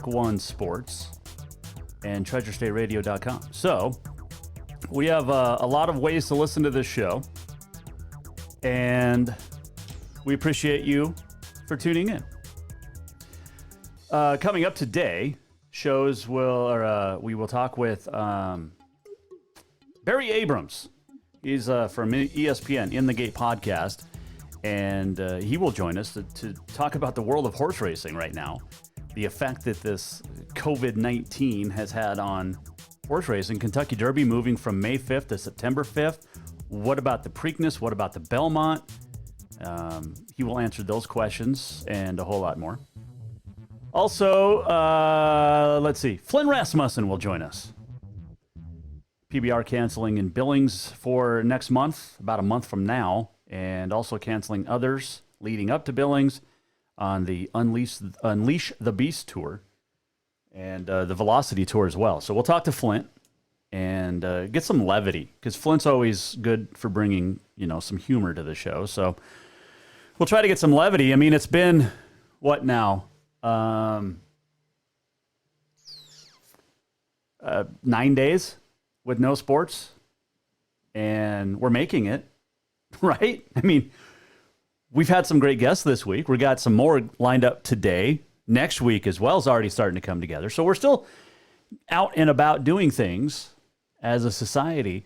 Talk One Sports and TreasureStateRadio.com. So we have a lot of ways to listen to this show, and we appreciate you for tuning in. Coming up today, we will talk with Barry Abrams. He's from ESPN, In the Gate podcast, and he will join us to talk about the world of horse racing right now, the effect that this COVID-19 has had on horse racing. Kentucky Derby moving from May 5th to September 5th. What about the Preakness? What about the Belmont? He will answer those questions and a whole lot more. Also, let's see. Flynn Rasmussen will join us. PBR canceling in Billings for next month, about a month from now, and also canceling others leading up to Billings on the Unleash the Beast tour and the Velocity tour as well. So we'll talk to Flint and get some levity, because Flint's always good for bringing, some humor to the show. So we'll try to get some levity. I mean, it's been, what now? 9 days with no sports, and we're making it, right? I mean, we've had some great guests this week. We got some more lined up today. Next week as well is already starting to come together. So we're still out and about doing things as a society.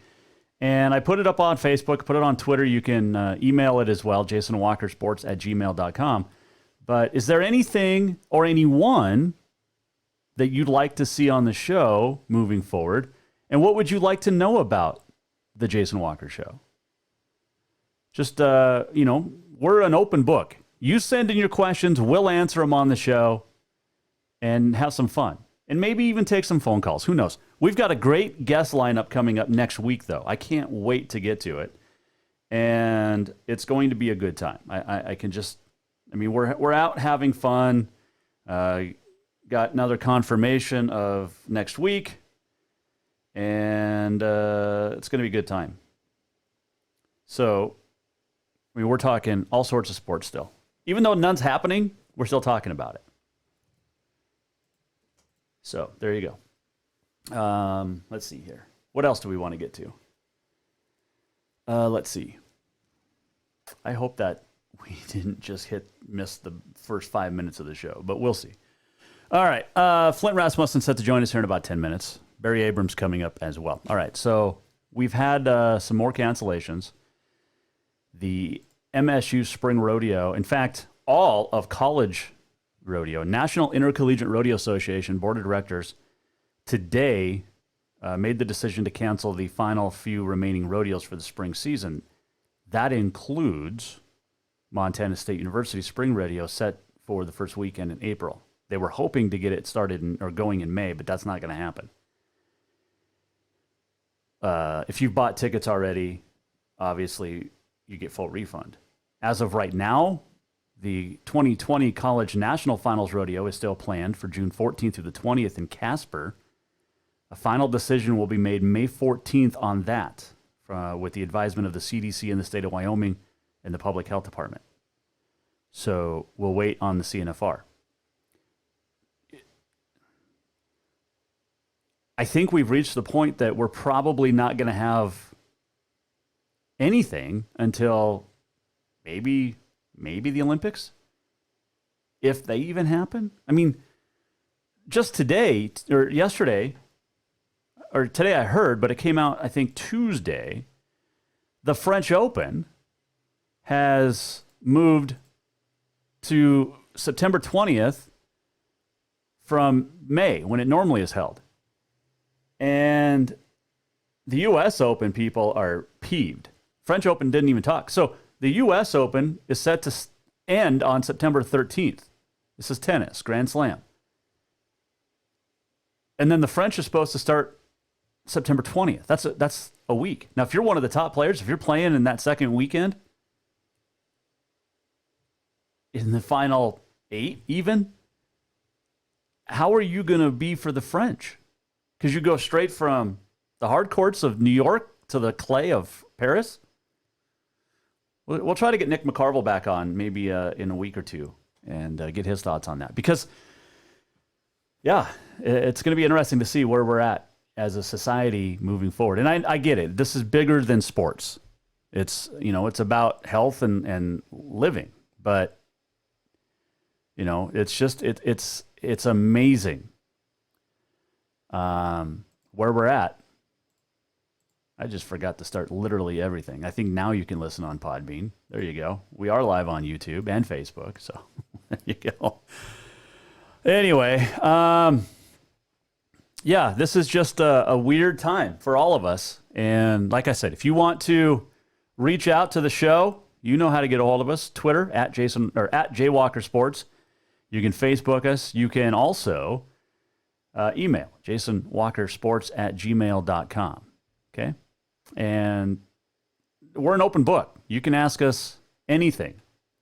And I put it up on Facebook, put it on Twitter. You can email it as well, jasonwalkersports@gmail.com. But is there anything or anyone that you'd like to see on the show moving forward? And what would you like to know about the Jason Walker Show? Just, we're an open book. You send in your questions, we'll answer them on the show and have some fun. And maybe even take some phone calls. Who knows? We've got a great guest lineup coming up next week, though. I can't wait to get to it. And it's going to be a good time. We're out having fun. Got another confirmation of next week. And it's going to be a good time. So, we're talking all sorts of sports still. Even though none's happening, we're still talking about it. So, there you go. Let's see here. What else do we want to get to? Let's see. I hope that we didn't just miss the first 5 minutes of the show, but we'll see. All right. Flint Rasmussen set to join us here in about 10 minutes. Barry Abrams coming up as well. All right. So we've had some more cancellations. The MSU Spring Rodeo, in fact, all of college rodeo, National Intercollegiate Rodeo Association Board of Directors today made the decision to cancel the final few remaining rodeos for the spring season. That includes Montana State University Spring Rodeo, set for the first weekend in April. They were hoping to get it started or going in May, but that's not going to happen. If you've bought tickets already, obviously you get full refund. As of right now, the 2020 College National Finals Rodeo is still planned for June 14th through the 20th in Casper. A final decision will be made May 14th on that, with the advisement of the CDC in the state of Wyoming and the Public Health Department. So we'll wait on the CNFR. I think we've reached the point that we're probably not going to have anything until maybe the Olympics, if they even happen. I mean, just today or yesterday or today I heard, but it came out, I think, Tuesday, the French Open has moved to September 20th from May, when it normally is held. And the U.S. Open people are peeved. French Open didn't even talk. So the U.S. Open is set to end on September 13th. This is tennis, Grand Slam. And then the French are supposed to start September 20th. That's a week. Now, if you're one of the top players, if you're playing in that second weekend, in the final 8 even, how are you going to be for the French? Because you go straight from the hard courts of New York to the clay of Paris. We'll try to get Nick McCarville back on maybe in a week or two and get his thoughts on that. Because Yeah, it's going to be interesting to see where we're at as a society moving forward. And I get it. This is bigger than sports. It's about health and living. But, it's just, it's amazing where we're at. I just forgot to start literally everything. I think now you can listen on Podbean. There you go. We are live on YouTube and Facebook. So there you go. Anyway, yeah, this is just a weird time for all of us. And like I said, if you want to reach out to the show, you know how to get a hold of us. Twitter at Jaywalker Sports. You can Facebook us. You can also email jasonwalkersports@gmail.com. Okay. And we're an open book. You can ask us anything.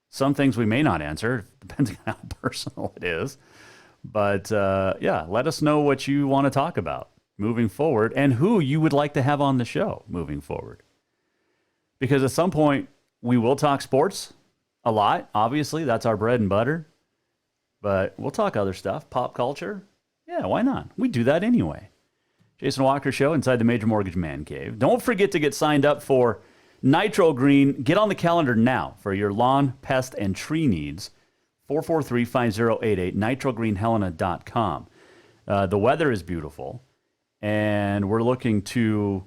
Some things we may not answer, depending on how personal it is. But yeah, let us know what you want to talk about moving forward and who you would like to have on the show moving forward. Because at some point, we will talk sports a lot. Obviously, that's our bread and butter. But we'll talk other stuff, pop culture. Yeah, why not? We do that anyway. Jason Walker Show inside the Major Mortgage Man Cave. Don't forget to get signed up for Nitro Green. Get on the calendar now for your lawn, pest, and tree needs. 443-5088, nitrogreenhelena.com. The weather is beautiful, and we're looking to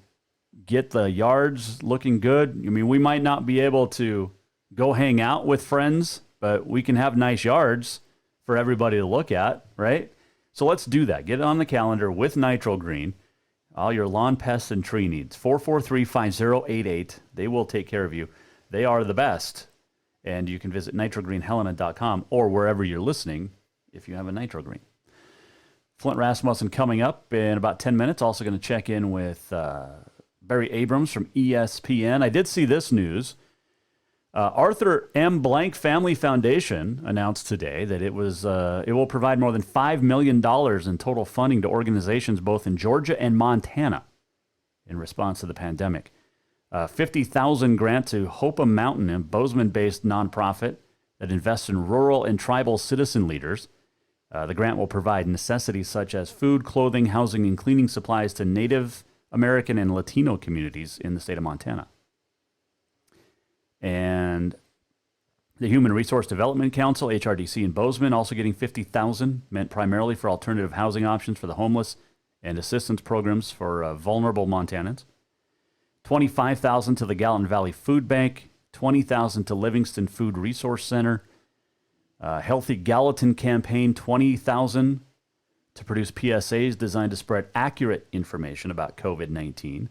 get the yards looking good. I mean, we might not be able to go hang out with friends, but we can have nice yards for everybody to look at, right? So let's do that. Get it on the calendar with Nitro Green. All your lawn, pests, and tree needs. 443-5088. They will take care of you. They are the best. And you can visit nitrogreenhelena.com or wherever you're listening if you have a Nitro Green. Flint Rasmussen coming up in about 10 minutes. Also going to check in with Barry Abrams from ESPN. I did see this news. Arthur M. Blank Family Foundation announced today that it will provide more than $5 million in total funding to organizations both in Georgia and Montana in response to the pandemic. $50,000 grant to Hopa Mountain, a Bozeman-based nonprofit that invests in rural and tribal citizen leaders. The grant will provide necessities such as food, clothing, housing, and cleaning supplies to Native American and Latino communities in the state of Montana. And the Human Resource Development Council, HRDC in Bozeman, also getting $50,000, meant primarily for alternative housing options for the homeless and assistance programs for vulnerable Montanans. $25,000 to the Gallatin Valley Food Bank, $20,000 to Livingston Food Resource Center, Healthy Gallatin Campaign, $20,000 to produce PSAs designed to spread accurate information about COVID-19.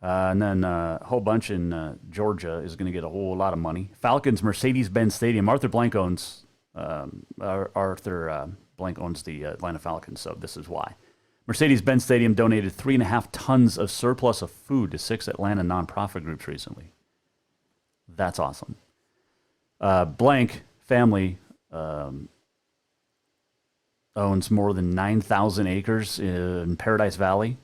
And then a whole bunch in Georgia is going to get a whole lot of money. Falcons Mercedes-Benz Stadium. Arthur Blank owns the Atlanta Falcons, so this is why. Mercedes-Benz Stadium donated 3.5 tons of surplus of food to 6 Atlanta nonprofit groups recently. That's awesome. Blank family owns more than 9,000 acres in Paradise Valley.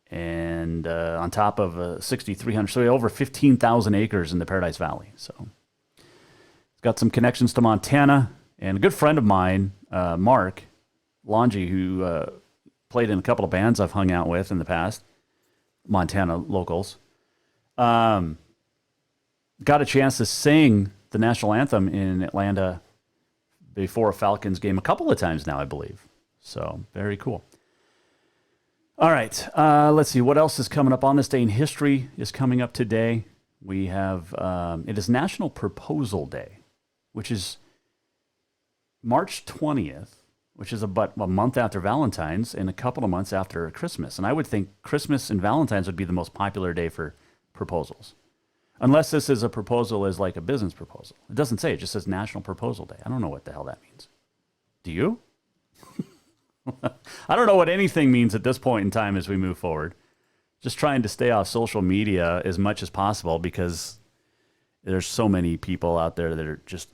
And on top of 6,300, so over 15,000 acres in the Paradise Valley. So it's got some connections to Montana. And a good friend of mine, Mark Longi, who played in a couple of bands I've hung out with in the past, Montana locals, got a chance to sing the national anthem in Atlanta before a Falcons game a couple of times now, I believe. So very cool. All right, let's see. What else is coming up on this day in history is coming up today. We have, it is National Proposal Day, which is March 20th, which is about a month after Valentine's and a couple of months after Christmas. And I would think Christmas and Valentine's would be the most popular day for proposals. Unless this is a proposal as like a business proposal. It doesn't say, it just says National Proposal Day. I don't know what the hell that means. Do you? I don't know what anything means at this point in time as we move forward. Just trying to stay off social media as much as possible because there's so many people out there that are just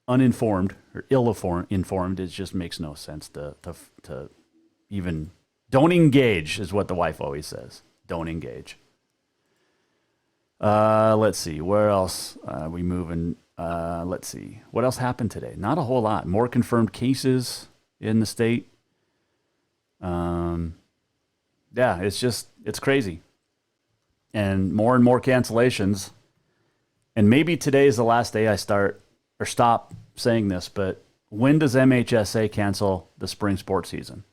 uninformed or ill-informed. It just makes no sense to even... Don't engage is what the wife always says. Don't engage. Let's see. Where else are we moving? Let's see. What else happened today? Not a whole lot. More confirmed cases in the state. Yeah, it's crazy. And more cancellations. And maybe today is the last day I stop saying this, but when does MHSA cancel the spring sports season?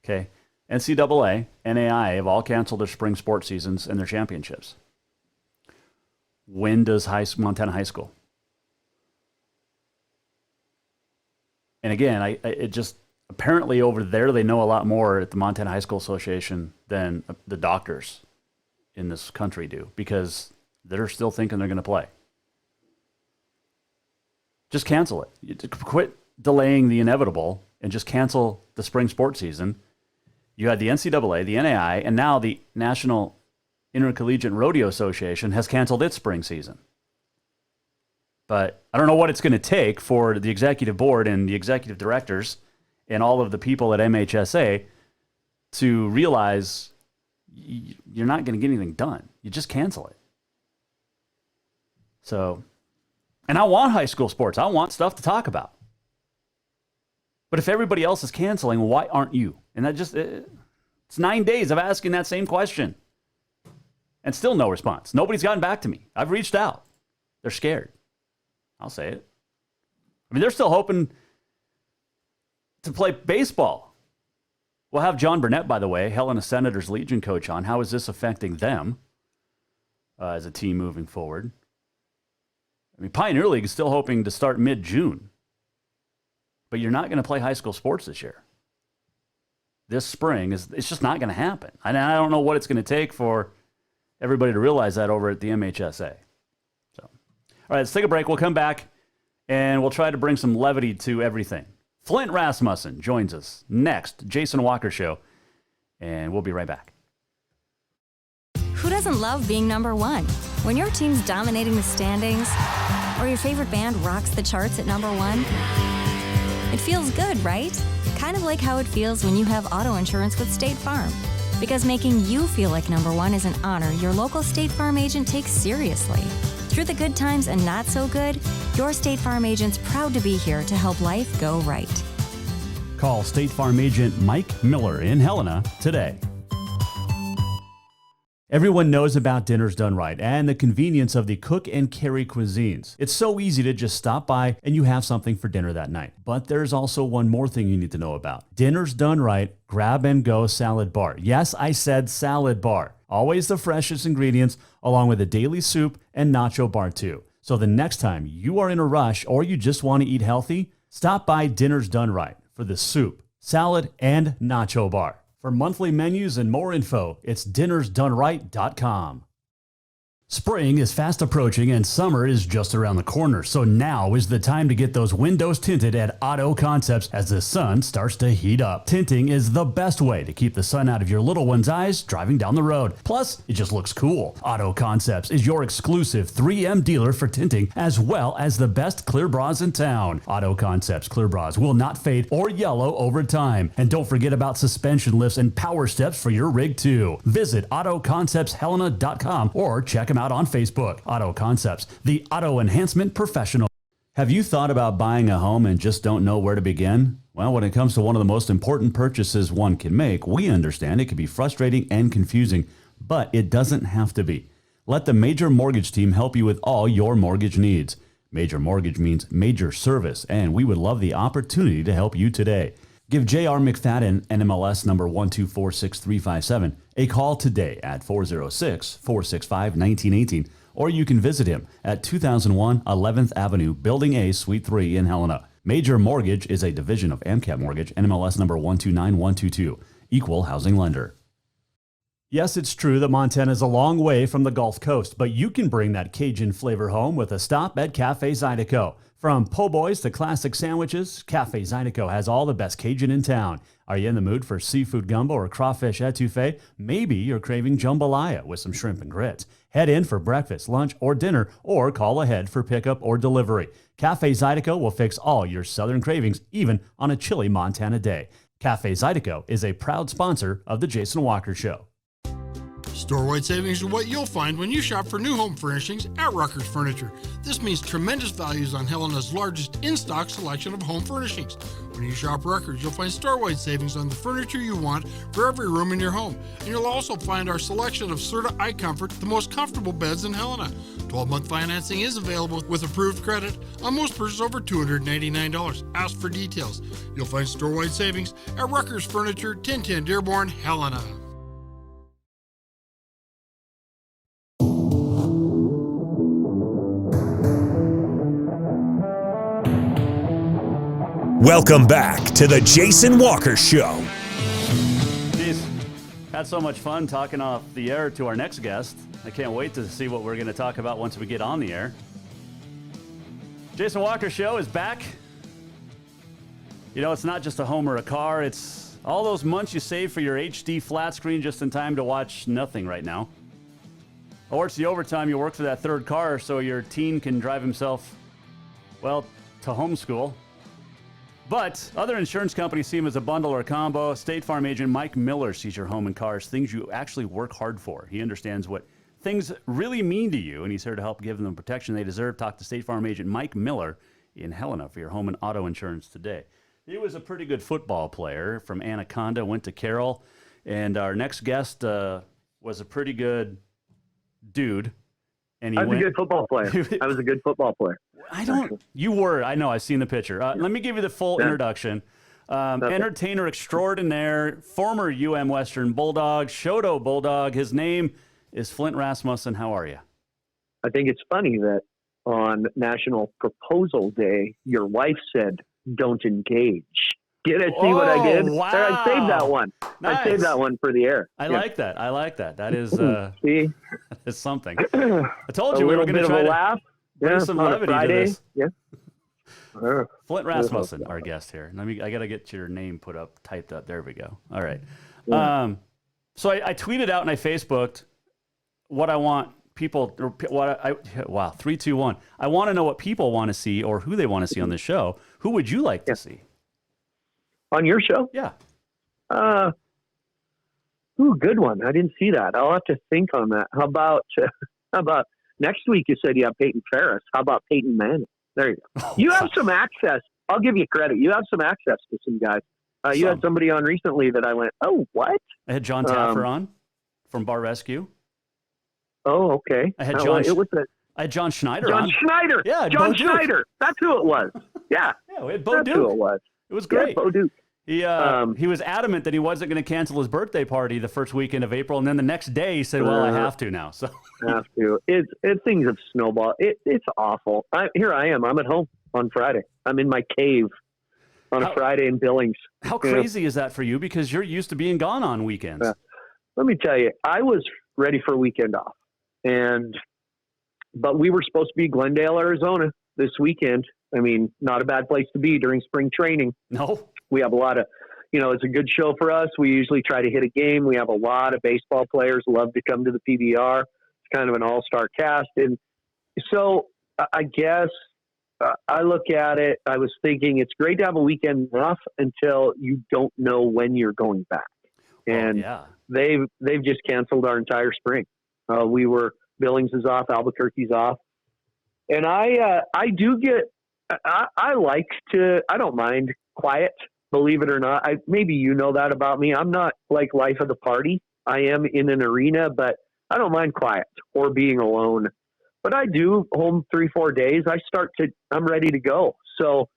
Okay. NCAA, NAI have all canceled their spring sports seasons and their championships. When does Montana High School? And again, it just apparently over there they know a lot more at the Montana High School Association than the doctors in this country do, because they're still thinking they're going to play. Just cancel it. Quit delaying the inevitable and just cancel the spring sports season. You had the NCAA, the NAI, and now the National Intercollegiate Rodeo Association has canceled its spring season. But I don't know what it's going to take for the executive board and the executive directors and all of the people at MHSA to realize you're not going to get anything done. You just cancel it. So, and I want high school sports. I want stuff to talk about. But if everybody else is canceling, why aren't you? And it's 9 days of asking that same question. And still no response. Nobody's gotten back to me. I've reached out. They're scared. I'll say it. I mean, they're still hoping to play baseball. We'll have John Burnett, by the way, Helena Senators Legion coach on. How is this affecting them as a team moving forward? I mean, Pioneer League is still hoping to start mid-June. But you're not going to play high school sports this year. This spring, it's just not going to happen. And I don't know what it's going to take for everybody to realize that over at the MHSA. So, all right, let's take a break. We'll come back, and we'll try to bring some levity to everything. Flint Rasmussen joins us next. Jason Walker Show, and we'll be right back. Who doesn't love being number one? When your team's dominating the standings, or your favorite band rocks the charts at number one, it feels good, right? Kind of like how it feels when you have auto insurance with State Farm. Because making you feel like number one is an honor your local State Farm agent takes seriously. Through the good times and not so good, your State Farm agent's proud to be here to help life go right. Call State Farm agent Mike Miller in Helena today. Everyone knows about Dinners Done Right and the convenience of the cook and carry cuisines. It's so easy to just stop by and you have something for dinner that night. But there's also one more thing you need to know about. Dinners Done Right Grab and Go Salad Bar. Yes, I said salad bar. Always the freshest ingredients, along with a daily soup and nacho bar too. So the next time you are in a rush or you just want to eat healthy, stop by Dinners Done Right for the soup, salad, and nacho bar. For monthly menus and more info, it's dinnersdoneright.com. Spring is fast approaching and summer is just around the corner, so now is the time to get those windows tinted at Auto Concepts as the sun starts to heat up. Tinting is the best way to keep the sun out of your little one's eyes driving down the road. Plus, it just looks cool. Auto Concepts is your exclusive 3M dealer for tinting, as well as the best clear bras in town. Auto Concepts clear bras will not fade or yellow over time. And don't forget about suspension lifts and power steps for your rig too. Visit AutoConceptsHelena.com or check them out on Facebook. Auto Concepts, the auto enhancement professional. Have you thought about buying a home and just don't know where to begin? Well, when it comes to one of the most important purchases one can make, we understand it can be frustrating and confusing, but it doesn't have to be. Let the Major Mortgage team help you with all your mortgage needs. Major Mortgage means major service, and we would love the opportunity to help you today. Give J.R. McFadden, NMLS number 1246357, a call today at 406-465-1918, or you can visit him at 2001 11th Avenue, Building A, Suite 3 in Helena. Major Mortgage is a division of AMCAP Mortgage, NMLS number 129122, equal housing lender. Yes, it's true that Montana is a long way from the Gulf Coast, but you can bring that Cajun flavor home with a stop at Cafe Zydeco. From po' boys to classic sandwiches, Cafe Zydeco has all the best Cajun in town. Are you in the mood for seafood gumbo or crawfish etouffee? Maybe you're craving jambalaya with some shrimp and grits. Head in for breakfast, lunch, or dinner, or call ahead for pickup or delivery. Cafe Zydeco will fix all your southern cravings, even on a chilly Montana day. Cafe Zydeco is a proud sponsor of The Jason Walker Show. Store-wide savings are what you'll find when you shop for new home furnishings at Rucker's Furniture. This means tremendous values on Helena's largest in-stock selection of home furnishings. When you shop Rucker's, you'll find store-wide savings on the furniture you want for every room in your home. And you'll also find our selection of Serta iComfort, the most comfortable beds in Helena. 12-month financing is available with approved credit on most purchases over $299. Ask for details. You'll find store-wide savings at Rucker's Furniture, 1010 Dearborn, Helena. Welcome back to the Jason Walker Show. Jeez, had so much fun talking off the air to our next guest. I can't wait to see what we're going to talk about once we get on the air. Jason Walker Show is back. You know, it's not just a home or a car. It's all those months you save for your HD flat screen just in time to watch nothing right now. Or it's the overtime you work for that third car so your teen can drive himself, well, to homeschool. But other insurance companies see them as a bundle or a combo. State Farm agent Mike Miller sees your home and car as things you actually work hard for. He understands what things really mean to you, and he's here to help give them the protection they deserve. Talk to State Farm agent Mike Miller in Helena for your home and auto insurance today. He was a pretty good football player from Anaconda, went to Carroll, and our next guest was a pretty good dude. And I was a good football player. I was a good football player. You were. I know. I've seen the picture. Let me give you the full introduction. Entertainer extraordinaire, former UM Western Bulldog, Shoto Bulldog. His name is Flint Rasmussen. How are you? I think it's funny that on National Proposal Day, your wife said, "Don't engage." Did I see what I did? Wow. I saved that one. Nice. I saved that one for the air. I like that. I like that. That is see? it's something. I told you we were going to try to laugh. bring some levity to this. Yeah. Flint Rasmussen, our guest here. I got to get your name typed up. There we go. All right. Yeah. So I tweeted out and I Facebooked what I want people, wow, 3, 2, 1. I want to know what people want to see or who they want to see on the show. Who would you like to see? On your show? Yeah. Good one. I didn't see that. I'll have to think on that. How about next week? You said you have Peyton Ferris. How about Peyton Manning? There you go. You have some access. I'll give you credit. You have some access to some guys. You had somebody on recently that I went, oh, what? I had John Taffer on from Bar Rescue. Oh, okay. I had John Schneider on. John Schneider. Yeah, John Schneider. That's who it was. Yeah. Yeah, we had Bo Duke. That's who it was. It was great. Yeah, Bo Duke. He was adamant that he wasn't going to cancel his birthday party the first weekend of April, and then the next day he said, "Well, I have to now." So have to. Things have snowballed. It's awful. Here I am. I'm at home on Friday. I'm in my cave on a Friday in Billings. How crazy is that for you? Because you're used to being gone on weekends. Let me tell you, I was ready for a weekend off, but we were supposed to be Glendale, Arizona this weekend. I mean, not a bad place to be during spring training. No. We have a lot of, it's a good show for us. We usually try to hit a game. We have a lot of baseball players love to come to the PBR. It's kind of an all-star cast. And so I guess I look at it, I was thinking it's great to have a weekend off until you don't know when you're going back. And they've just canceled our entire spring. Billings is off, Albuquerque's off. And I don't mind quiet, believe it or not. Maybe you know that about me. I'm not like life of the party. I am in an arena, but I don't mind quiet or being alone. But I do home 3-4 days. I'm ready to go. So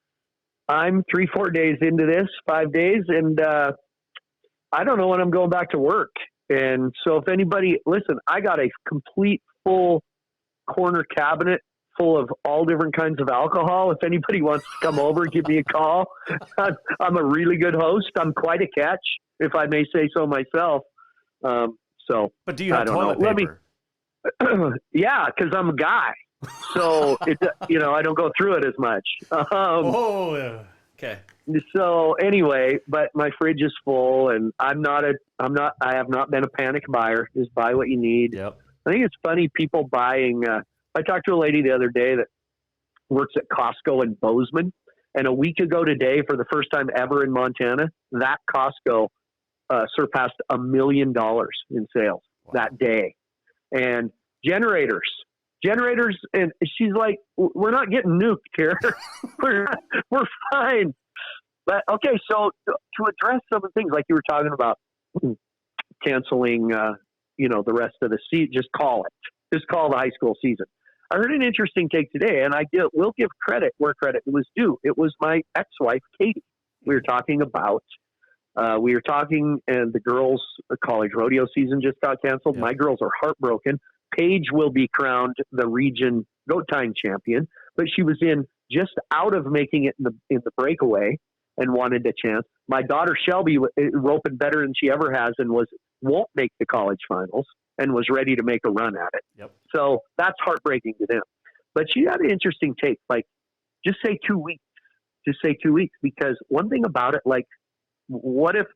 I'm 3-4 days into this, 5 days, and I don't know when I'm going back to work. And so if anybody, listen, I got a complete full corner cabinet full of all different kinds of alcohol. If anybody wants to come over, give me a call. I'm a really good host. I'm quite a catch, if I may say so myself. But do you have toilet paper? Yeah, because I'm a guy. So I don't go through it as much. Okay. So anyway, but my fridge is full, and I have not been a panic buyer. Just buy what you need. Yep. I think it's funny people buying. I talked to a lady the other day that works at Costco in Bozeman, and a week ago today, for the first time ever in Montana, that Costco surpassed $1 million in sales. that day. And generators. And she's like, we're not getting nuked here. we're fine. But, okay, so to address some of the things like you were talking about, canceling, the rest of the season, just call the high school season. I heard an interesting take today, and will give credit where credit was due. It was my ex-wife, Katie. We were talking, and the girls' college rodeo season just got canceled. Yeah. My girls are heartbroken. Paige will be crowned the region goat tying champion, but she was just out of making it in the breakaway and wanted a chance. My daughter Shelby roping better than she ever has and won't make the college finals and was ready to make a run at it. Yep. So that's heartbreaking to them. But she had an interesting take, like just say 2 weeks. Just say 2 weeks, because one thing about it, like, what if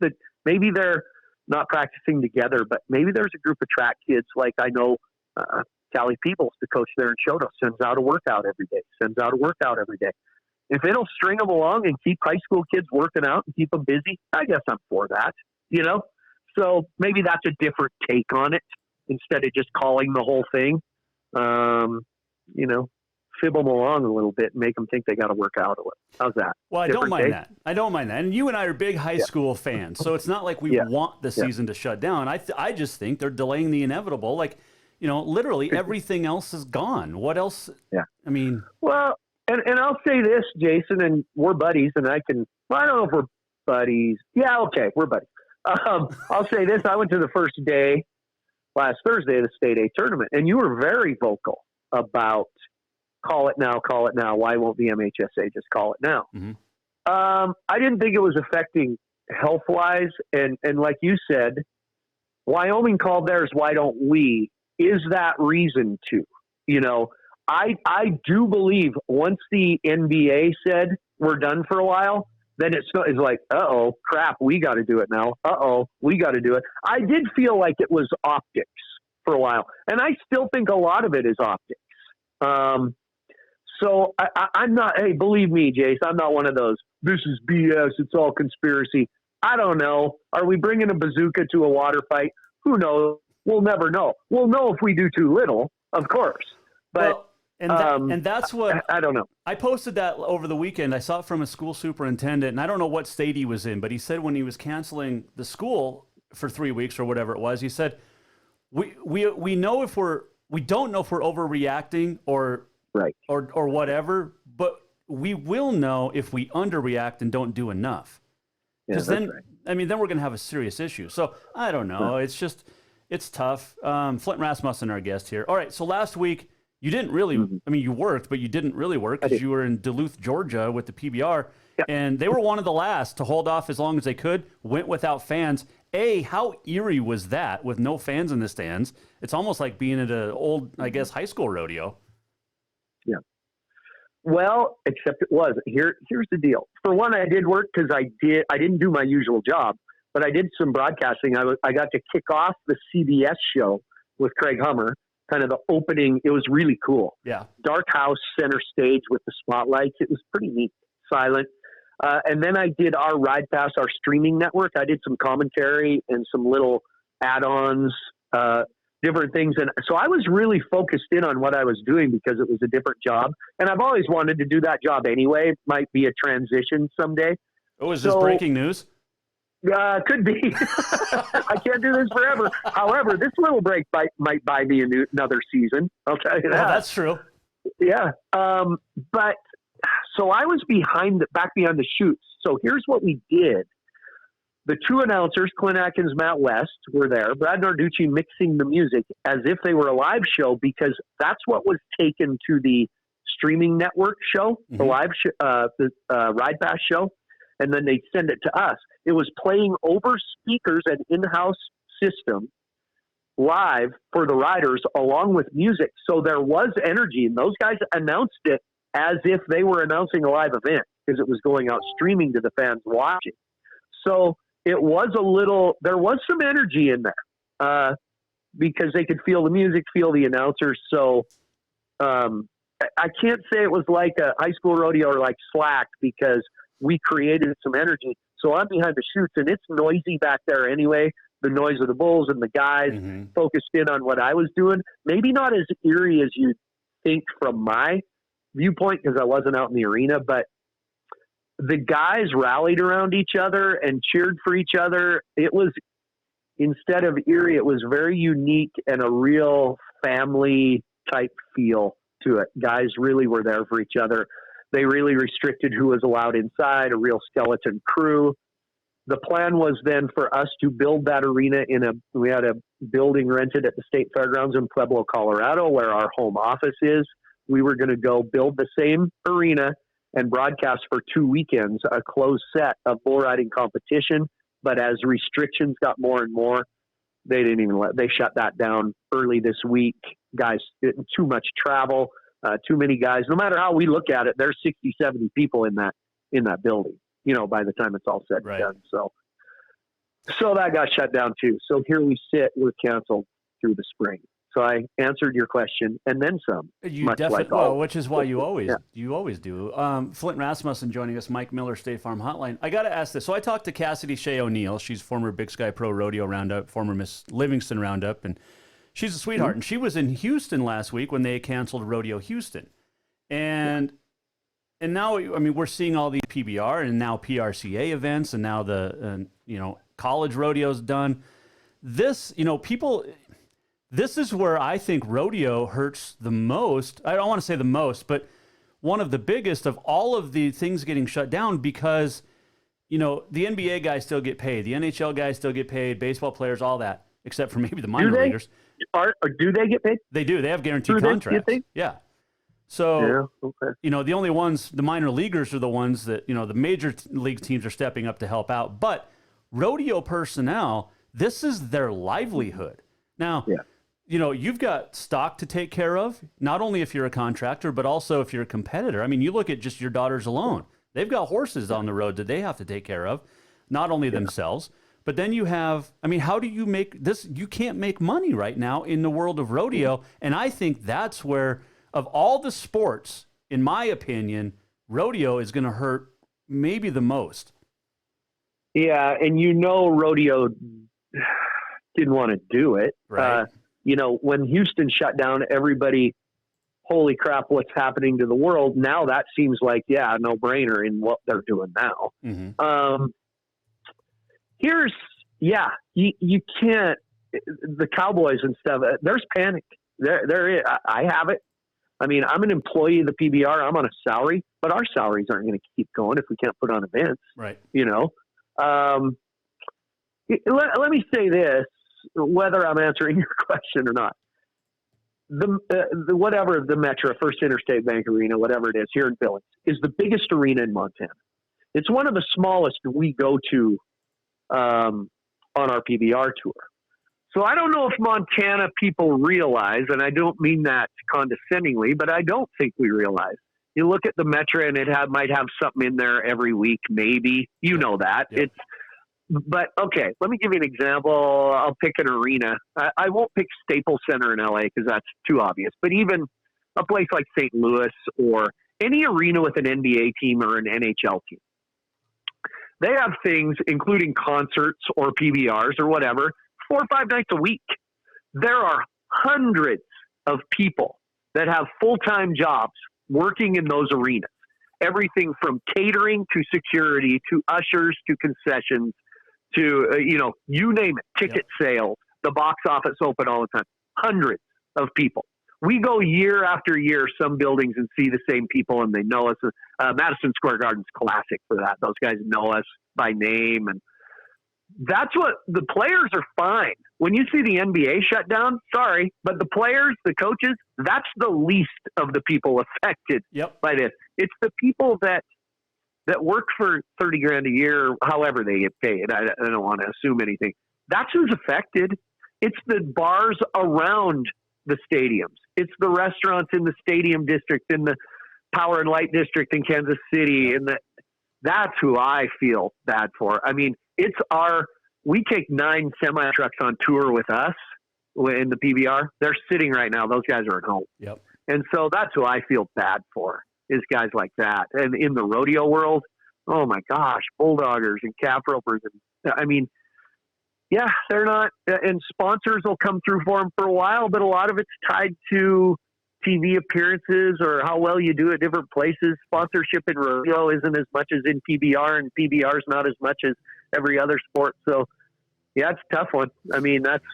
maybe they're not practicing together, but maybe there's a group of track kids, like I know Callie Peebles, the coach there in Choteau, sends out a workout every day. If it'll string them along and keep high school kids working out and keep them busy, I guess I'm for that, So maybe that's a different take on it instead of just calling the whole thing, fib them along a little bit and make them think they got to work out a little. How's that? Well, I don't mind that. And you and I are big high school fans, so it's not like we want the season to shut down. I just think they're delaying the inevitable. Like, literally everything else is gone. What else? Yeah. I mean. Well, and I'll say this, Jason, and we're buddies, and I don't know if we're buddies. Yeah, okay, we're buddies. I'll say this. I went to the first day last Thursday of the State A tournament, and you were very vocal about call it now. Why won't the MHSA just call it now? Mm-hmm. I didn't think it was affecting health-wise, and like you said, Wyoming called theirs. Why don't we? Is that reason to? I do believe once the NBA said we're done for a while, then it's like, uh-oh, crap, we got to do it now. Uh-oh, we got to do it. I did feel like it was optics for a while, and I still think a lot of it is optics. So I'm not, hey, believe me, Jace, I'm not one of those, this is BS, it's all conspiracy. I don't know. Are we bringing a bazooka to a water fight? Who knows? We'll never know. We'll know if we do too little, of course. But and that's what I don't know. I posted that over the weekend. I saw it from a school superintendent, and I don't know what state he was in, but he said when he was canceling the school for 3 weeks or whatever it was, he said, we know we don't know if we're overreacting or right or whatever, but we will know if we underreact and don't do enough. Because then, right. I mean, then we're going to have a serious issue. So I don't know. It's just, it's tough. Flint Rasmussen, our guest here. All right. So last week you didn't really, I mean, you worked, but you didn't really work because you were in Duluth, Georgia with the PBR. Yeah. And they were one of the last to hold off as long as they could, went without fans. How eerie was that with no fans in the stands? It's almost like being at an old, I guess, high school rodeo. Yeah. Well, except it was. Here's the deal. For one, I did work because I didn't do my usual job, but I did some broadcasting. I got to kick off the CBS show with Craig Hummer, kind of the opening. It was really cool. Yeah. Dark house, center stage with the spotlights. It was pretty neat. Silent. And then I did our Ride Pass, our streaming network. I did some commentary and some little add-ons, different things. And so I was really focused in on what I was doing because it was a different job. And I've always wanted to do that job anyway. It might be a transition someday. Oh, is this breaking news? Could be. I can't do this forever. However, this little break might buy me another season. I'll tell you that. Oh, that's true. Yeah. But so I was back behind the chutes. So here's what we did. The two announcers, Clint Atkins, Matt West, were there. Brad Narducci mixing the music as if they were a live show because that's what was taken to the streaming network show, the live the Ride Pass show, and then they send it to us. It was playing over speakers and in-house system live for the riders along with music. So there was energy, and those guys announced it as if they were announcing a live event because it was going out streaming to the fans watching. So it was there was some energy in there because they could feel the music, feel the announcers. So I can't say it was like a high school rodeo or like Slack because we created some energy. So I'm behind the chutes and it's noisy back there anyway. the noise of the bulls and the guys, Mm-hmm. focused in on what I was doing. Maybe not as eerie as you think from my viewpoint, because I wasn't out in the arena, but the guys rallied around each other and cheered for each other. It was, instead of eerie, it was very unique and a real family type feel to it. Guys really were there for each other. They really restricted who was allowed inside, a real skeleton crew. The plan was then for us to build that arena we had a building rented at the State Fairgrounds in Pueblo, Colorado, where our home office is. We were going to go build the same arena and broadcast for 2 weekends, a closed set of bull riding competition. But as restrictions got more and more, they shut that down early this week. Guys, too much travel, too many guys. No matter how we look at it, there's 60, 70 people in that building, by the time it's all said Right. and done. So that got shut down too. So here we sit, we're canceled through the spring. So I answered your question and then some. You much definitely, like all. which is why you always Yeah. do. Flint Rasmussen joining us, Mike Miller, State Farm Hotline. I got to ask this. So I talked to Cassidy Shea O'Neill. She's former Big Sky Pro Rodeo Roundup, former Miss Livingston Roundup, and she's a sweetheart. Mm-hmm. And she was in Houston last week when they canceled Rodeo Houston. And now, I mean, we're seeing all these PBR and now PRCA events, and now the college rodeo's done. This, people. This is where I think rodeo hurts the most. I don't want to say the most, but one of the biggest of all of the things getting shut down because, the NBA guys still get paid. The NHL guys still get paid, baseball players, all that, except for maybe the minor leaguers. Or do they get paid? They do. They have guaranteed Do they, contracts. you think? Yeah. So, Yeah, okay. the only ones, the minor leaguers are the ones that, the major league teams are stepping up to help out. But rodeo personnel, this is their livelihood. Now, Yeah. You've got stock to take care of, not only if you're a contractor, but also if you're a competitor. I mean, you look at just your daughters alone. They've got horses on the road that they have to take care of, not only themselves, but then you have, how do you make this? You can't make money right now in the world of rodeo. And I think that's where, of all the sports, in my opinion, rodeo is going to hurt maybe the most. Yeah, and rodeo didn't want to do it. Right. When Houston shut down, everybody, holy crap, what's happening to the world? Now that seems like, a no-brainer in what they're doing now. Mm-hmm. You can't, the Cowboys and stuff, there's panic. I have it. I mean, I'm an employee of the PBR. I'm on a salary, but our salaries aren't going to keep going if we can't put on events. Right. Let me say this, whether I'm answering your question or not. The Metro First Interstate Bank Arena, whatever it is here in Billings, is the biggest arena in Montana. It's one of the smallest we go to on our PBR tour. So I don't know if Montana people realize, and I don't mean that condescendingly, but I don't think we realize. You look at the Metro and it might have something in there every week, maybe. You know that. Yeah. But okay, let me give you an example. I'll pick an arena. I won't pick Staples Center in LA because that's too obvious. But even a place like St. Louis or any arena with an NBA team or an NHL team, they have things, including concerts or PBRs or whatever, 4 or 5 nights a week. There are hundreds of people that have full-time jobs working in those arenas. Everything from catering to security to ushers to concessions to, you name it, ticket sales, the box office open all the time. Hundreds of people. We go year after year, some buildings, and see the same people, and they know us. Madison Square Garden's classic for that. Those guys know us by name, and that's what the players are fine. When you see the NBA shut down, sorry, but the players, the coaches, that's the least of the people affected by this. It's the people that work for $30,000 a year, however they get paid. I don't want to assume anything. That's who's affected. It's the bars around the stadiums. It's the restaurants in the stadium district, in the Power and Light district in Kansas City, and that's who I feel bad for. I mean, we take 9 semi trucks on tour with us in the PBR. They're sitting right now. Those guys are at home. Yep. And so that's who I feel bad for, is guys like that. And in the rodeo world, oh my gosh, bulldoggers and calf ropers. And I mean, yeah, they're not, and sponsors will come through for them for a while, but a lot of it's tied to TV appearances or how well you do at different places. Sponsorship in rodeo isn't as much as in PBR, and PBR is not as much as every other sport. So, yeah, it's a tough one. I mean, that's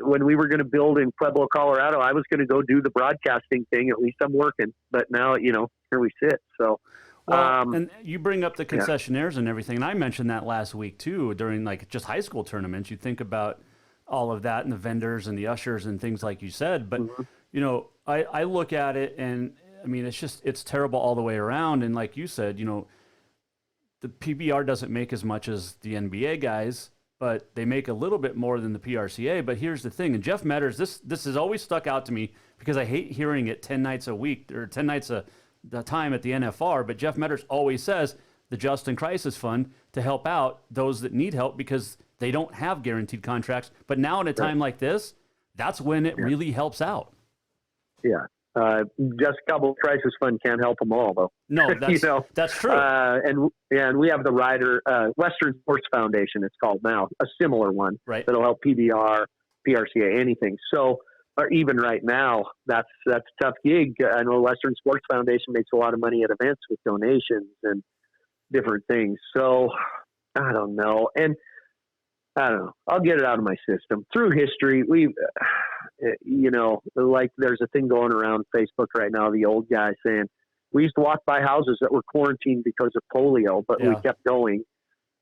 when we were going to build in Pueblo, Colorado, I was going to go do the broadcasting thing. At least I'm working. But now, here we sit. So, well, and you bring up the concessionaires and everything, and I mentioned that last week too during like just high school tournaments. You think about all of that and the vendors and the ushers and things like you said, but I look at it and I mean it's terrible all the way around. And like you said, the PBR doesn't make as much as the NBA guys, but they make a little bit more than the PRCA. But here's the thing, and Jeff Metters, this has always stuck out to me because I hate hearing it 10 nights a week or 10 nights the time at the NFR, but Jeff Metters always says the Justin Crisis Fund to help out those that need help because they don't have guaranteed contracts. But now in a time like this, that's when it really helps out. Yeah. Just Cabo Crisis Fund can't help them all, though. No, that's true. And we have the Rider Western Sports Foundation, it's called now, a similar one that'll help PBR, PRCA, anything. So, or even right now, that's a tough gig. I know Western Sports Foundation makes a lot of money at events with donations and different things. So I don't know. And I don't know. I'll get it out of my system. Through history, we've, like there's a thing going around Facebook right now, the old guy saying, we used to walk by houses that were quarantined because of polio, but we kept going.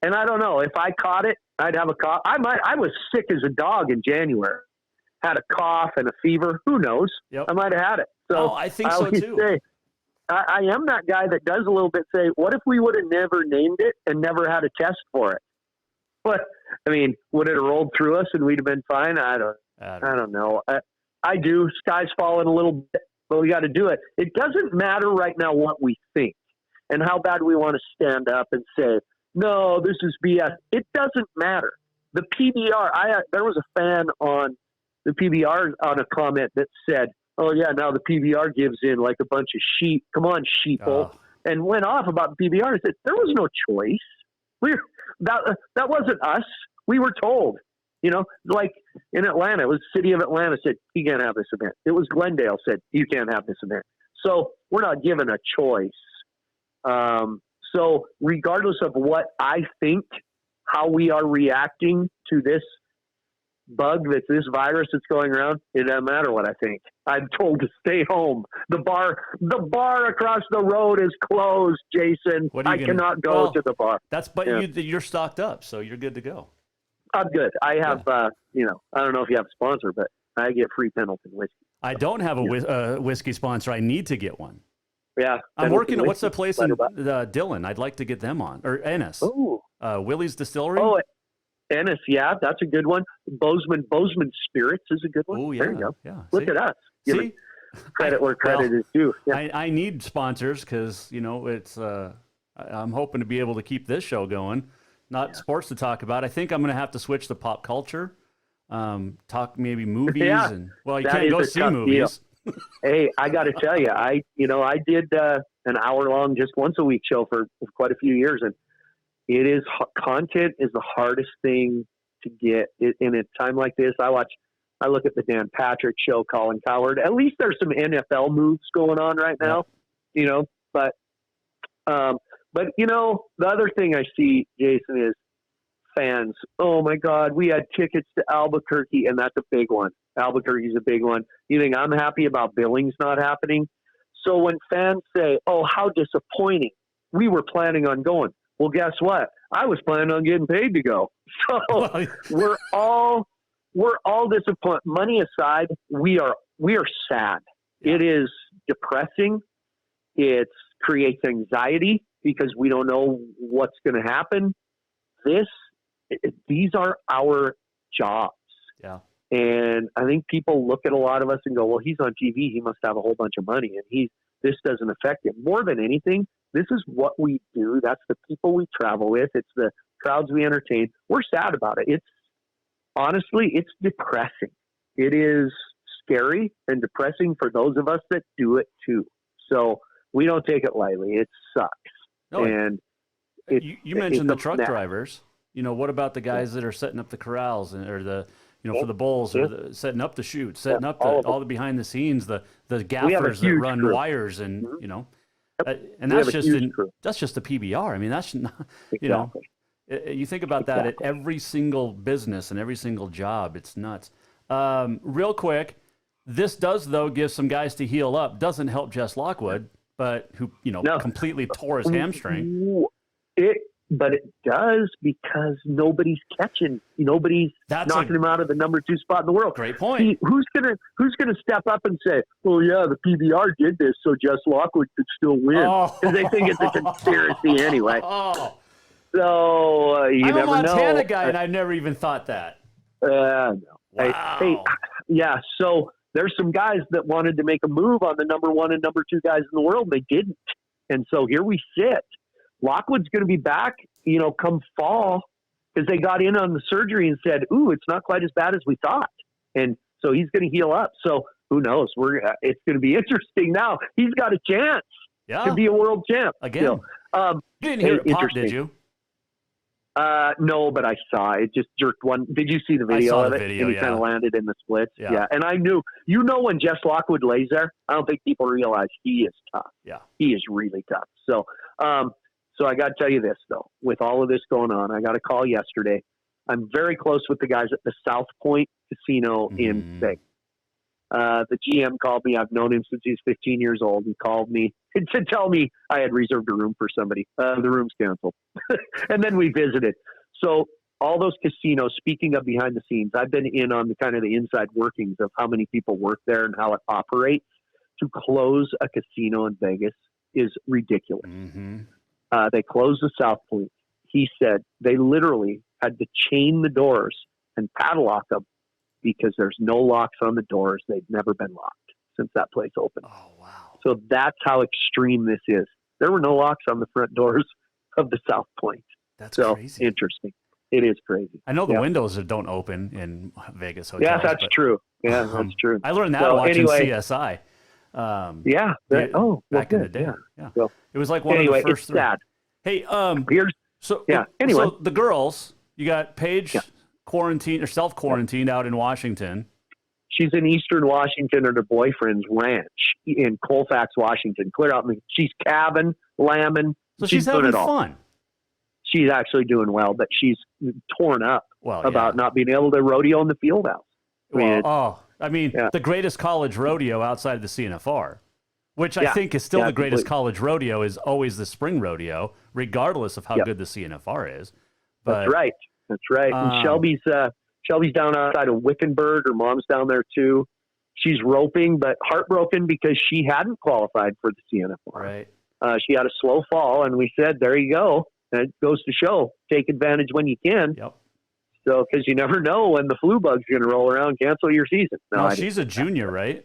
And I don't know. If I caught it, I'd have a cough. I was sick as a dog in January. Had a cough and a fever. Who knows? Yep. I might have had it. So I think so too. Say, I am that guy that does a little bit say, what if we would have never named it and never had a test for it? But I mean, would it have rolled through us and we'd have been fine? I don't know. I do. Sky's falling a little bit, but we got to do it. It doesn't matter right now what we think and how bad we want to stand up and say, no, this is BS. It doesn't matter. The PBR, there was a fan on the PBR on a comment that said, oh yeah, now the PBR gives in like a bunch of sheep. Come on, sheeple. And went off about the PBR and said, there was no choice. That wasn't us. We were told, like in Atlanta, it was the city of Atlanta said, you can't have this event. It was Glendale said, you can't have this event. So we're not given a choice. So regardless of what I think, how we are reacting to this bug, this virus that's going around, it doesn't matter what I think. I'm told to stay home. The bar across the road is closed, Jason. I cannot go to the bar. You're stocked up, so you're good to go. I'm good. I have, I don't know if you have a sponsor, but I get free Pendleton whiskey. I don't have a whiskey sponsor. I need to get one. Yeah. I'm working at, what's the place in Dillon? I'd like to get them on. Or Ennis. Oh. Willie's Distillery? Oh, Ennis, yeah, that's a good one. Bozeman Spirits is a good one. Oh, yeah. There you go. Yeah. Look at us. See? Credit where credit is due. Yeah. I need sponsors because, it's I'm hoping to be able to keep this show going. Not sports to talk about. I think I'm going to have to switch to pop culture. Talk maybe movies. Yeah, and you can't go see movies. Hey, I got to tell you, I did an hour-long, just once a week show for quite a few years, and content is the hardest thing to get in a time like this. I look at the Dan Patrick show, Colin Cowherd. At least there's some NFL moves going on right now, but the other thing I see, Jason, is fans. Oh my God, we had tickets to Albuquerque, and that's a big one. Albuquerque's a big one. You think I'm happy about Billings not happening? So when fans say, oh, how disappointing, we were planning on going. Well, guess what? I was planning on getting paid to go. So we're all disappointed. Money aside, we are sad. Yeah. It is depressing. It creates anxiety because we don't know what's going to happen. These are our jobs. Yeah. And I think people look at a lot of us and go, well, he's on TV. He must have a whole bunch of money and this doesn't affect him. More than anything, this is what we do. That's the people we travel with. It's the crowds we entertain. We're sad about it. It's depressing. It is scary and depressing for those of us that do it too. So we don't take it lightly. It sucks. No, and you mentioned the truck drivers. what about the guys that are setting up the corrals or the, for the bulls or setting up the chutes, setting up all the behind the scenes, the gaffers that run wires and, and that's just the PBR. I mean, that's not, you think about that at every single business and every single job. It's nuts. Real quick, this does, though, give some guys to heal up. Doesn't help Jess Lockwood, but who, completely tore his hamstring. But it does because nobody's catching. Nobody's knocking him out of the number 2 spot in the world. Great point. See, who's gonna step up and say, "Well, yeah, the PBR did this, so Jess Lockwood could still win," because they think it's a conspiracy anyway. So you never know. I'm a Montana guy, and I never even thought that. No. Wow. Hey, yeah. So there's some guys that wanted to make a move on the number 1 and number 2 guys in the world. They didn't, and so here we sit. Lockwood's going to be back, come fall, because they got in on the surgery and said, "Ooh, it's not quite as bad as we thought," and so he's going to heal up. So who knows? It's going to be interesting. Now he's got a chance to be a world champ again. So, you didn't hear it pop, did you? No, but I saw it. Just jerked one. Did you see the video of it? Video, and he kind of landed in the splits. Yeah. And I knew, when Jess Lockwood lays there, I don't think people realize he is tough. Yeah. He is really tough. So, so I got to tell you this, though. With all of this going on, I got a call yesterday. I'm very close with the guys at the South Point Casino in Vegas. The GM called me. I've known him since he's 15 years old. He called me to tell me I had reserved a room for somebody. The room's canceled. And then we visited. So all those casinos, speaking of behind the scenes, I've been in on the kind of the inside workings of how many people work there and how it operates. To close a casino in Vegas is ridiculous. They closed the South Point. He said they literally had to chain the doors and padlock them because there's no locks on the doors. They've never been locked since that place opened. Oh, wow. So that's how extreme this is. There were no locks on the front doors of the South Point. That's crazy. Interesting. It is crazy. I know the windows don't open in Vegas hotels. Yeah, that's true. Yeah, that's true. I learned that watching CSI. Back in the day. Yeah. So, it was like one of the first it's 3. sad. Hey, so the girls, you got Paige quarantined or self-quarantined out in Washington. She's in Eastern Washington at her boyfriend's ranch in Colfax, Washington. Clear out. She's calving, lambing. So she's having fun. She's actually doing well, but she's torn up about not being able to rodeo in the field house. The greatest college rodeo outside of the CNFR, which I think is still the greatest college rodeo, is always the spring rodeo, regardless of how good the CNFR is. But, That's right. And Shelby's down outside of Wickenburg. Her mom's down there too. She's roping, but heartbroken because she hadn't qualified for the CNFR. Right. She had a slow fall, and we said, there you go. And it goes to show, take advantage when you can. Yep. So, because you never know when the flu bug's going to roll around, cancel your season. No, she's a junior, right?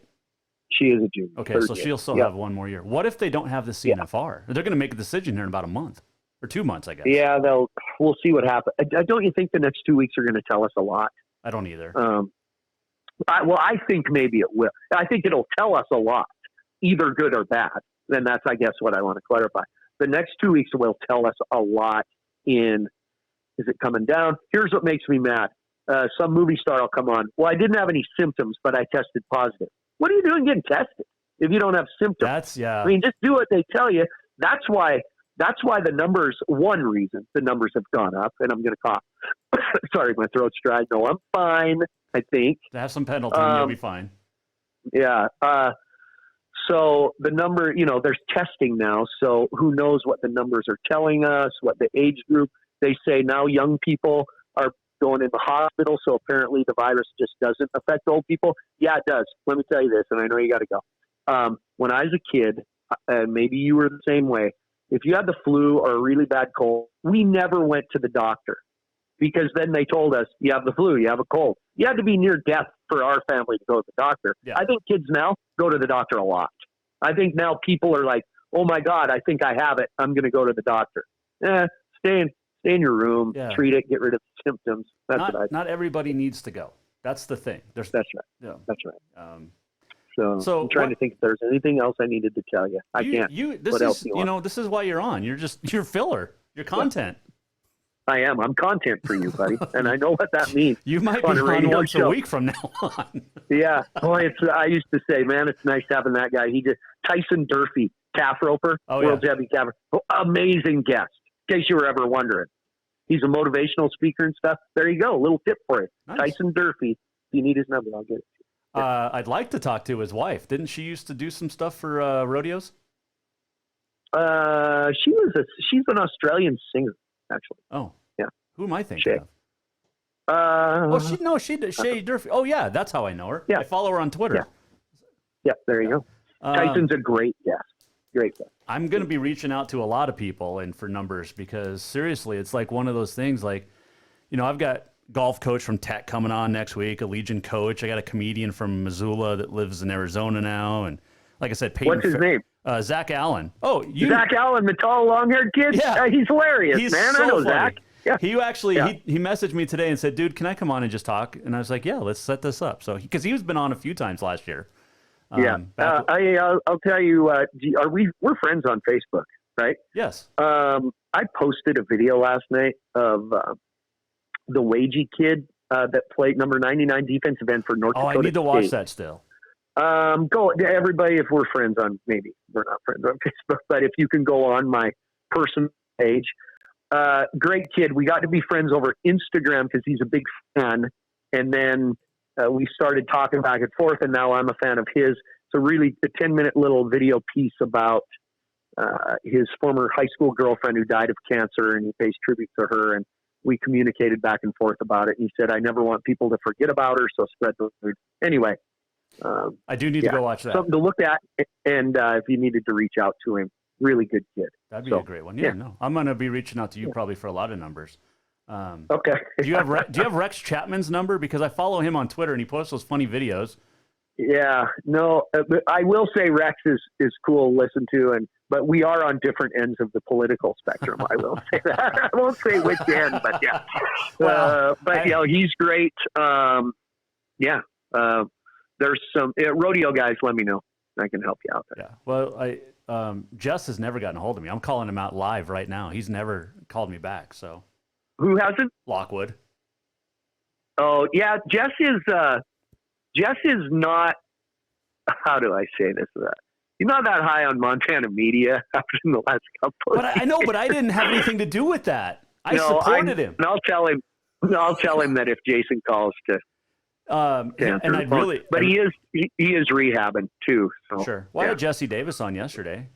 She is a junior. Okay, so she'll still have one more year. What if they don't have the CNFR? They're going to make a decision here in about a month or 2 months, I guess. Yeah, we'll see what happens. Don't you think the next 2 weeks are going to tell us a lot? I don't either. I think maybe it will. I think it'll tell us a lot, either good or bad. Then that's, I guess, what I want to clarify. The next 2 weeks will tell us a lot is it coming down? Here's what makes me mad. Some movie star will come on. Well, I didn't have any symptoms, but I tested positive. What are you doing getting tested if you don't have symptoms? I mean, just do what they tell you. That's why the numbers, one reason the numbers have gone up, and I'm going to cough. Sorry, my throat's dry. No, I'm fine, I think. To have some Pendleton, you'll be fine. Yeah. So the number, there's testing now. So who knows what the numbers are telling us, what the age group. They say now young people are going in the hospital. So apparently the virus just doesn't affect old people. Yeah, it does. Let me tell you this, and I know you got to go. When I was a kid, and maybe you were the same way, if you had the flu or a really bad cold, we never went to the doctor because then they told us you have the flu, you have a cold. You had to be near death for our family to go to the doctor. Yeah. I think kids now go to the doctor a lot. I think now people are like, oh my God, I think I have it. I'm going to go to the doctor. Stay in your room, treat it, get rid of the symptoms. Not everybody needs to go. That's the thing. That's right. Yeah. That's right. So I'm trying to think if there's anything else I needed to tell you. I can't. This is why you're on. You're filler. Your content. I am. I'm content for you, buddy, and I know what that means. You might be on a on radio once show. a week from now on. Yeah. Boy, I used to say, man, it's nice having that guy. Tyson Durfee, calf roper, world's heavy calf. Amazing guest, in case you were ever wondering. He's a motivational speaker and stuff. There you go. A little tip for you. Nice. Tyson Durfee. If you need his number, I'll get it. I'd like to talk to his wife. Didn't she used to do some stuff for rodeos? She's an Australian singer, actually. Oh, yeah. Who am I thinking Shay. of? Shay Durfee. Oh yeah, that's how I know her. Yeah. I follow her on Twitter. Yeah, there you go. Tyson's a great guest. Great guest. I'm going to be reaching out to a lot of people and for numbers because seriously, it's like one of those things. Like, I've got golf coach from Tech coming on next week, a Legion coach. I got a comedian from Missoula that lives in Arizona now, and like I said, Peyton. What's his name? Zach Allen. Oh, Zach Allen, the tall, long-haired kid. Yeah, he's hilarious, man. So I know funny. Zach. Yeah. He actually he messaged me today and said, "Dude, can I come on and just talk?" And I was like, "Yeah, let's set this up." So because he's been on a few times last year. I'll tell you. We're friends on Facebook, right? Yes. I posted a video last night of the Wagey kid that played number 99 defensive end for North Dakota I need to watch State. that still. Go everybody. If we're friends on, maybe we're not friends on Facebook, but if you can go on my personal page, great kid. We got to be friends over Instagram because he's a big fan, and then we started talking back and forth, and now I'm a fan of his. It's a 10-minute little video piece about his former high school girlfriend who died of cancer, and he pays tribute to her, and we communicated back and forth about it. And he said, "I never want people to forget about her, so spread the word." Anyway. I do need to go watch that. Something to look at, and if you needed to reach out to him, really good kid. That'd be a great one. Yeah, no, I'm going to be reaching out to you probably for a lot of numbers. Okay. Do you have Rex Chapman's number? Because I follow him on Twitter and he posts those funny videos. Yeah, no, I will say Rex is cool to listen to, but we are on different ends of the political spectrum. I will say that. I won't say which end, but yeah. He's great. There's some rodeo guys. Let me know. I can help you out there. Yeah. Well, Jess has never gotten a hold of me. I'm calling him out live right now. He's never called me back. So who hasn't? Lockwood. Oh yeah, Jess is not. How do I say this? He's not that high on Montana media after the last couple. But I know, but I didn't have anything to do with that. I supported him. And I'll tell him that if Jason calls to. And I'd really, but he is rehabbing too. So, sure. Well, I had Jesse Davis on yesterday.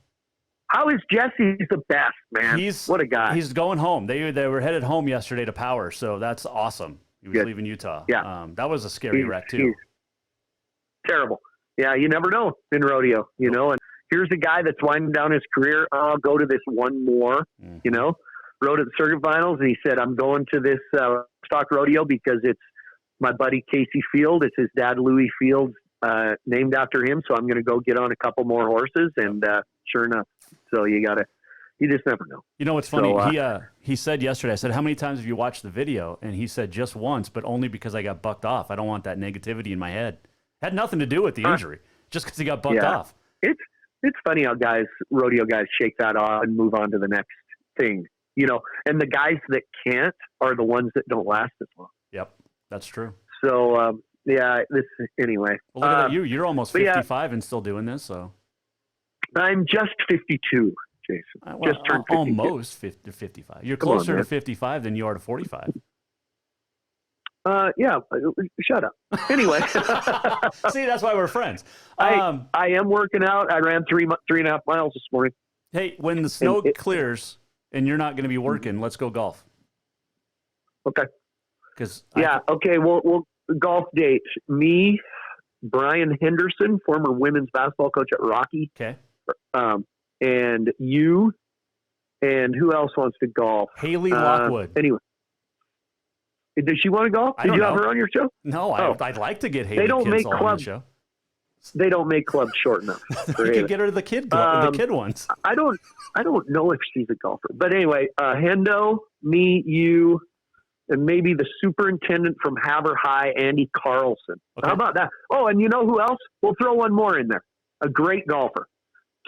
How is Jesse? He's the best, man. What a guy. He's going home. They were headed home yesterday to Power, so that's awesome. He was leaving Utah. Yeah. That was a scary wreck too. Terrible. Yeah, you never know in rodeo, know. And here's a guy that's winding down his career. I'll go to this one more. Rode at the circuit finals, and he said, "I'm going to this stock rodeo because it's my buddy Casey Field. It's his dad, Louis Field, named after him. So I'm going to go get on a couple more horses." And sure enough, so you just never know. You know what's funny? So, he said yesterday, I said, "How many times have you watched the video?" And he said, "Just once, but only because I got bucked off. I don't want that negativity in my head." Had nothing to do with the injury, just because he got bucked off. It's funny how rodeo guys shake that off and move on to the next thing, and the guys that can't are the ones that don't last as long. Yep. That's true. So, anyway. Well, look at you. You're almost 55 and still doing this, so. I'm just 52, Jason. Just turned 52. Almost 55. You're closer to 55 than you are to 45. Yeah. Shut up. Anyway. See, that's why we're friends. I am working out. I ran 3.5 miles this morning. Hey, when the snow clears and you're not going to be working, let's go golf. Okay. Okay. We'll golf date. Me, Brian Henderson, former women's basketball coach at Rocky. Okay. And you, and who else wants to golf? Haley Lockwood. Anyway, does she want to golf? Did you have her on your show? No, I'd like to get Haley. They don't make clubs on the show. They don't make clubs short enough. You can get her the kid ones. I don't know if she's a golfer, but anyway, Hendo, me, you. And maybe the superintendent from Haver High, Andy Carlson. Okay. How about that? Oh, and you know who else? We'll throw one more in there. A great golfer,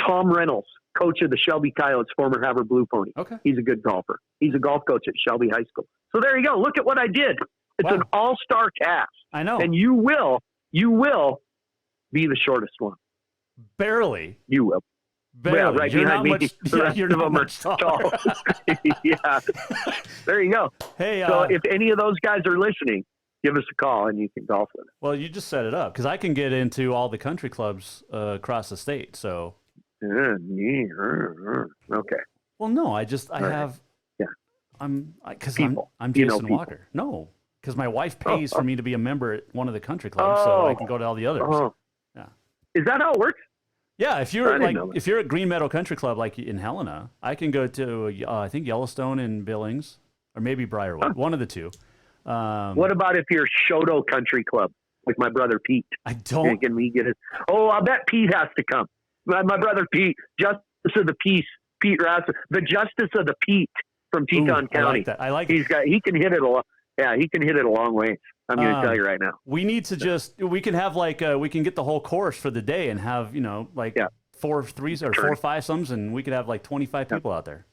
Tom Reynolds, coach of the Shelby Coyotes, former Havre Blue Pony. Okay. He's a good golfer. He's a golf coach at Shelby High School. So there you go. Look at what I did. It's an all-star cast. I know. And you will be the shortest one. Barely. You will. Barely. Yeah, right you're behind me. not much, The yeah, rest you're of not them are much taller. tall. Yeah. There you go. Hey, So if any of those guys are listening, give us a call and you can golf with us. well, you just set it up because I can get into all the country clubs across the state. So, Okay. well, no, I right. have. Yeah. I'm People. I'm You know Jason people. Walker. No, because my wife pays for me to be a member at one of the country clubs, so I can go to all the others. Oh. Yeah. Is that how it works? Yeah, if I you're didn't know that. if you're at Green Meadow Country Club, like in Helena, I can go to I think Yellowstone in Billings, or maybe Briarwood, one of the two. What about if you're Shoto Country Club, like my brother Pete? I don't. Can we get it? Oh, I'll bet Pete has to come. My brother Pete, Justice of the Peace, Pete Rasmus, the Justice of the Pete from Teton I County. like that. I like. He can hit it a lot. Yeah, he can hit it a long way. I'm going to tell you right now. We need to we can have we can get the whole course for the day and have, Yeah. 4 threes or 4 5-somes, and we could have like 25 people out there.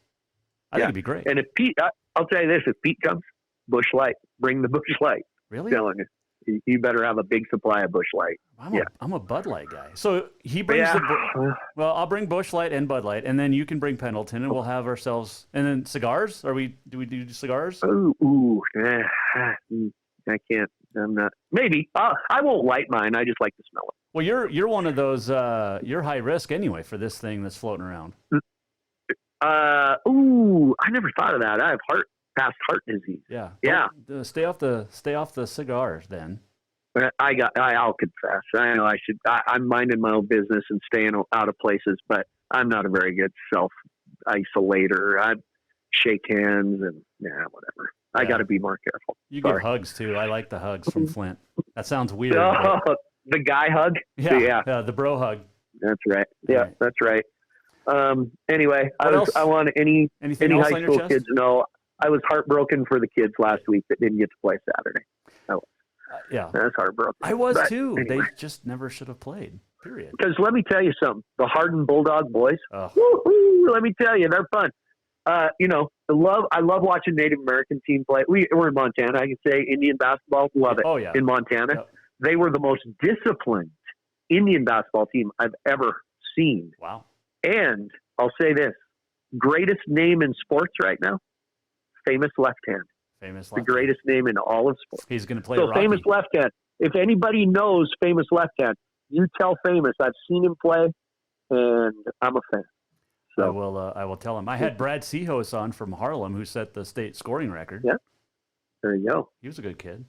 I think it'd be great. And if Pete, I'll tell you this, if Pete comes, Bush Light, bring the Bush Light. Really? I'm telling you, you better have a big supply of Bush Light. I'm a Bud Light guy. So he brings well, I'll bring Bush Light and Bud Light, and then you can bring Pendleton, and we'll have ourselves, and then cigars. Do we do cigars? I can't. I'm not. Maybe I won't light mine. I just like to smell it. Well, you're one of those. You're high risk anyway for this thing that's floating around. I never thought of that. I have past heart disease. Yeah. Yeah. Stay off the cigars then. I'll confess. I know I should. I'm minding my own business and staying out of places, but I'm not a very good self-isolator. I shake hands and whatever. Yeah. I got to be more careful. You give hugs too. I like the hugs from Flint. That sounds weird. The guy hug? Yeah, the bro hug. That's right. Yeah, right. That's right. Anyway, I want any high school kids to know I was heartbroken for the kids last week that didn't get to play Saturday. Yeah. That's heartbroken. I was too. Anyway. They just never should have played, period. Because let me tell you something. The Hardin Bulldog boys, let me tell you, they're fun. I love watching Native American team play. We're in Montana. I can say Indian basketball, love it. Oh, yeah. In Montana. Yep. They were the most disciplined Indian basketball team I've ever seen. Wow. And I'll say this, greatest name in sports right now, Famous Left Hand. The greatest name in all of sports. He's going to play So Rocky. Famous Left Hand. If anybody knows Famous Left Hand, you tell Famous. I've seen him play, and I'm a fan. So I will tell him. I had Brad Sehos on from Harlem, who set the state scoring record. Yeah, there you go. He was a good kid.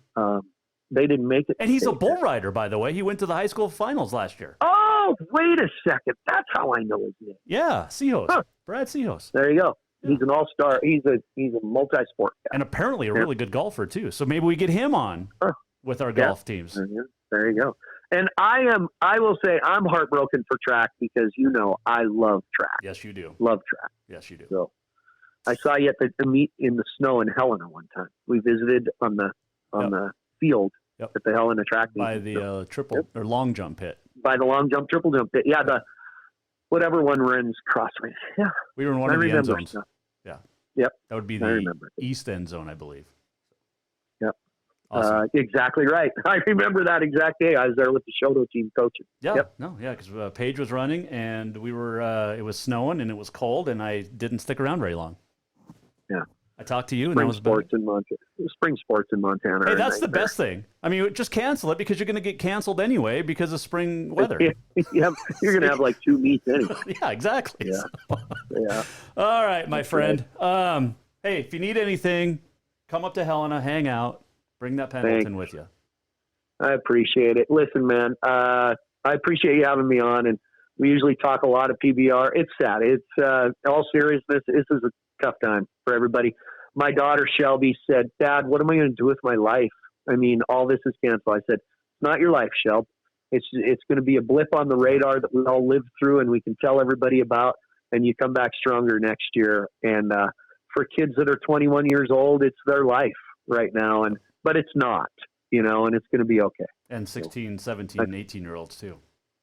They didn't make it. And he's a bull rider, by the way. He went to the high school finals last year. Oh, wait a second. That's how I know his name. Yeah, Sehos. Huh. Brad Sehos. There you go. He's an all-star. He's a multi-sport guy. And apparently a really good golfer, too. So maybe we get him on with our golf teams. There you go. And I will say I'm heartbroken for track because, I love track. Yes, you do. Love track. Yes, you do. So I saw you at the meet in the snow in Helena one time. We visited on the field at the Helena track meet. By the triple or long jump pit. By the long jump, triple jump pit. Yeah, the whatever one runs crossways. Yeah. We were in one of the end zones. Stuff. Yeah. Yep. That would be the east end zone, I believe. Yep. Awesome. Exactly right. I remember that exact day. I was there with the Shoto team coaching. Yeah. Yep. No, yeah, because Paige was running and we were. It was snowing and it was cold and I didn't stick around very long. Yeah. I talked to you and spring that was sports in Montana. Spring sports in Montana. Hey, that's the best thing. I mean, just cancel it because you're going to get canceled anyway because of spring weather. You're going to have like 2 meets anyway. Yeah, exactly. Yeah. Yeah. All right, my friend. Hey, if you need anything, come up to Helena, hang out, bring that Pendleton with you. I appreciate it. Listen, man, I appreciate you having me on, and we usually talk a lot of PBR. It's sad. It's all seriousness. This is a tough time for everybody. My daughter Shelby said, "Dad, what am I going to do with my life? I mean, all this is canceled." I said, "It's not your life, Shelb. It's going to be a blip on the radar that we all lived through and we can tell everybody about, and you come back stronger next year." And for kids that are 21 years old, it's their life right now, but it's not, and it's going to be okay. And 16, 17, and 18-year-olds too.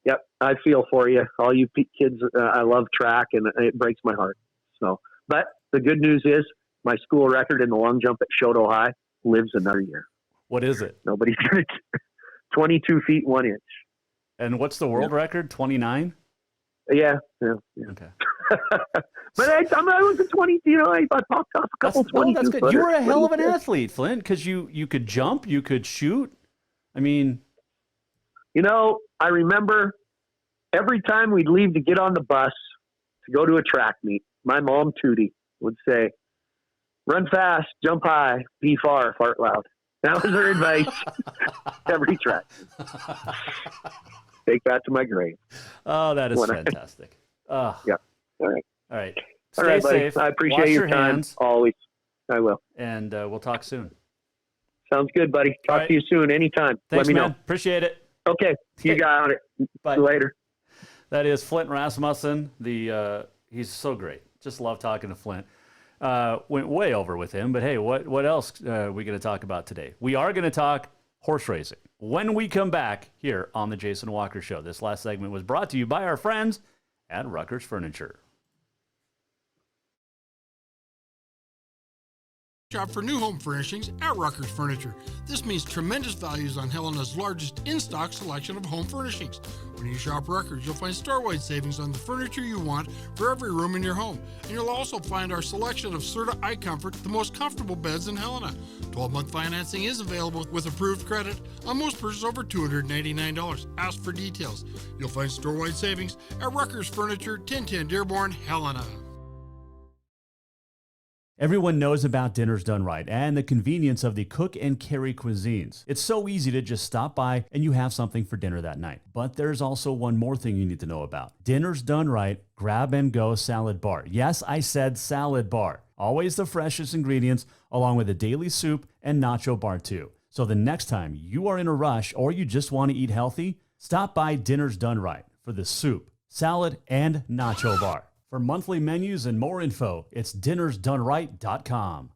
Yep, I feel for you. All you kids, I love track, and it breaks my heart. So, but the good news is my school record in the long jump at Shoto High lives another year. What is it? Nobody's going to 22 feet 1 inch. And what's the world record? 29? Yeah. Okay. But I was a 20. I popped off a couple 22. That's good. You were a hell of an athlete, Flint, because you could jump, you could shoot. I mean, I remember every time we'd leave to get on the bus to go to a track meet, my mom, Tootie, would say, "Run fast, jump high, be far, fart loud." That was her advice every track. Take that to my grave. Oh, that is fantastic. Yeah. All right. All right. All right, Stay buddy. safe. I appreciate Wash your time. hands, always. I will. and we'll talk soon. Sounds good, buddy. Talk to you soon. Anytime. Thanks, Let me man. know. Appreciate it. Okay. You got it. Bye. See you later. That is Flint Rasmussen. He's so great. Just love talking to Flint. Went way over with him, but hey, what else are we going to talk about today? We are going to talk horse racing when we come back here on the Jason Walker Show. This last segment was brought to you by our friends at Rucker's Furniture. Shop for new home furnishings at Rucker's Furniture. This means tremendous values on Helena's largest in-stock selection of home furnishings. When you shop Rucker's, you'll find store-wide savings on the furniture you want for every room in your home. And you'll also find our selection of Serta iComfort, the most comfortable beds in Helena. 12-month financing is available with approved credit on most purchases over $299. Ask for details. You'll find store-wide savings at Rucker's Furniture, 1010 Dearborn, Helena. Everyone knows about Dinners Done Right and the convenience of the cook and carry cuisines. It's so easy to just stop by and you have something for dinner that night. But there's also one more thing you need to know about. Dinners Done Right Grab and Go Salad Bar. Yes, I said salad bar. Always the freshest ingredients along with a daily soup and nacho bar too. So the next time you are in a rush or you just want to eat healthy, stop by Dinners Done Right for the soup, salad, and nacho bar. For monthly menus and more info, it's dinnersdoneright.com.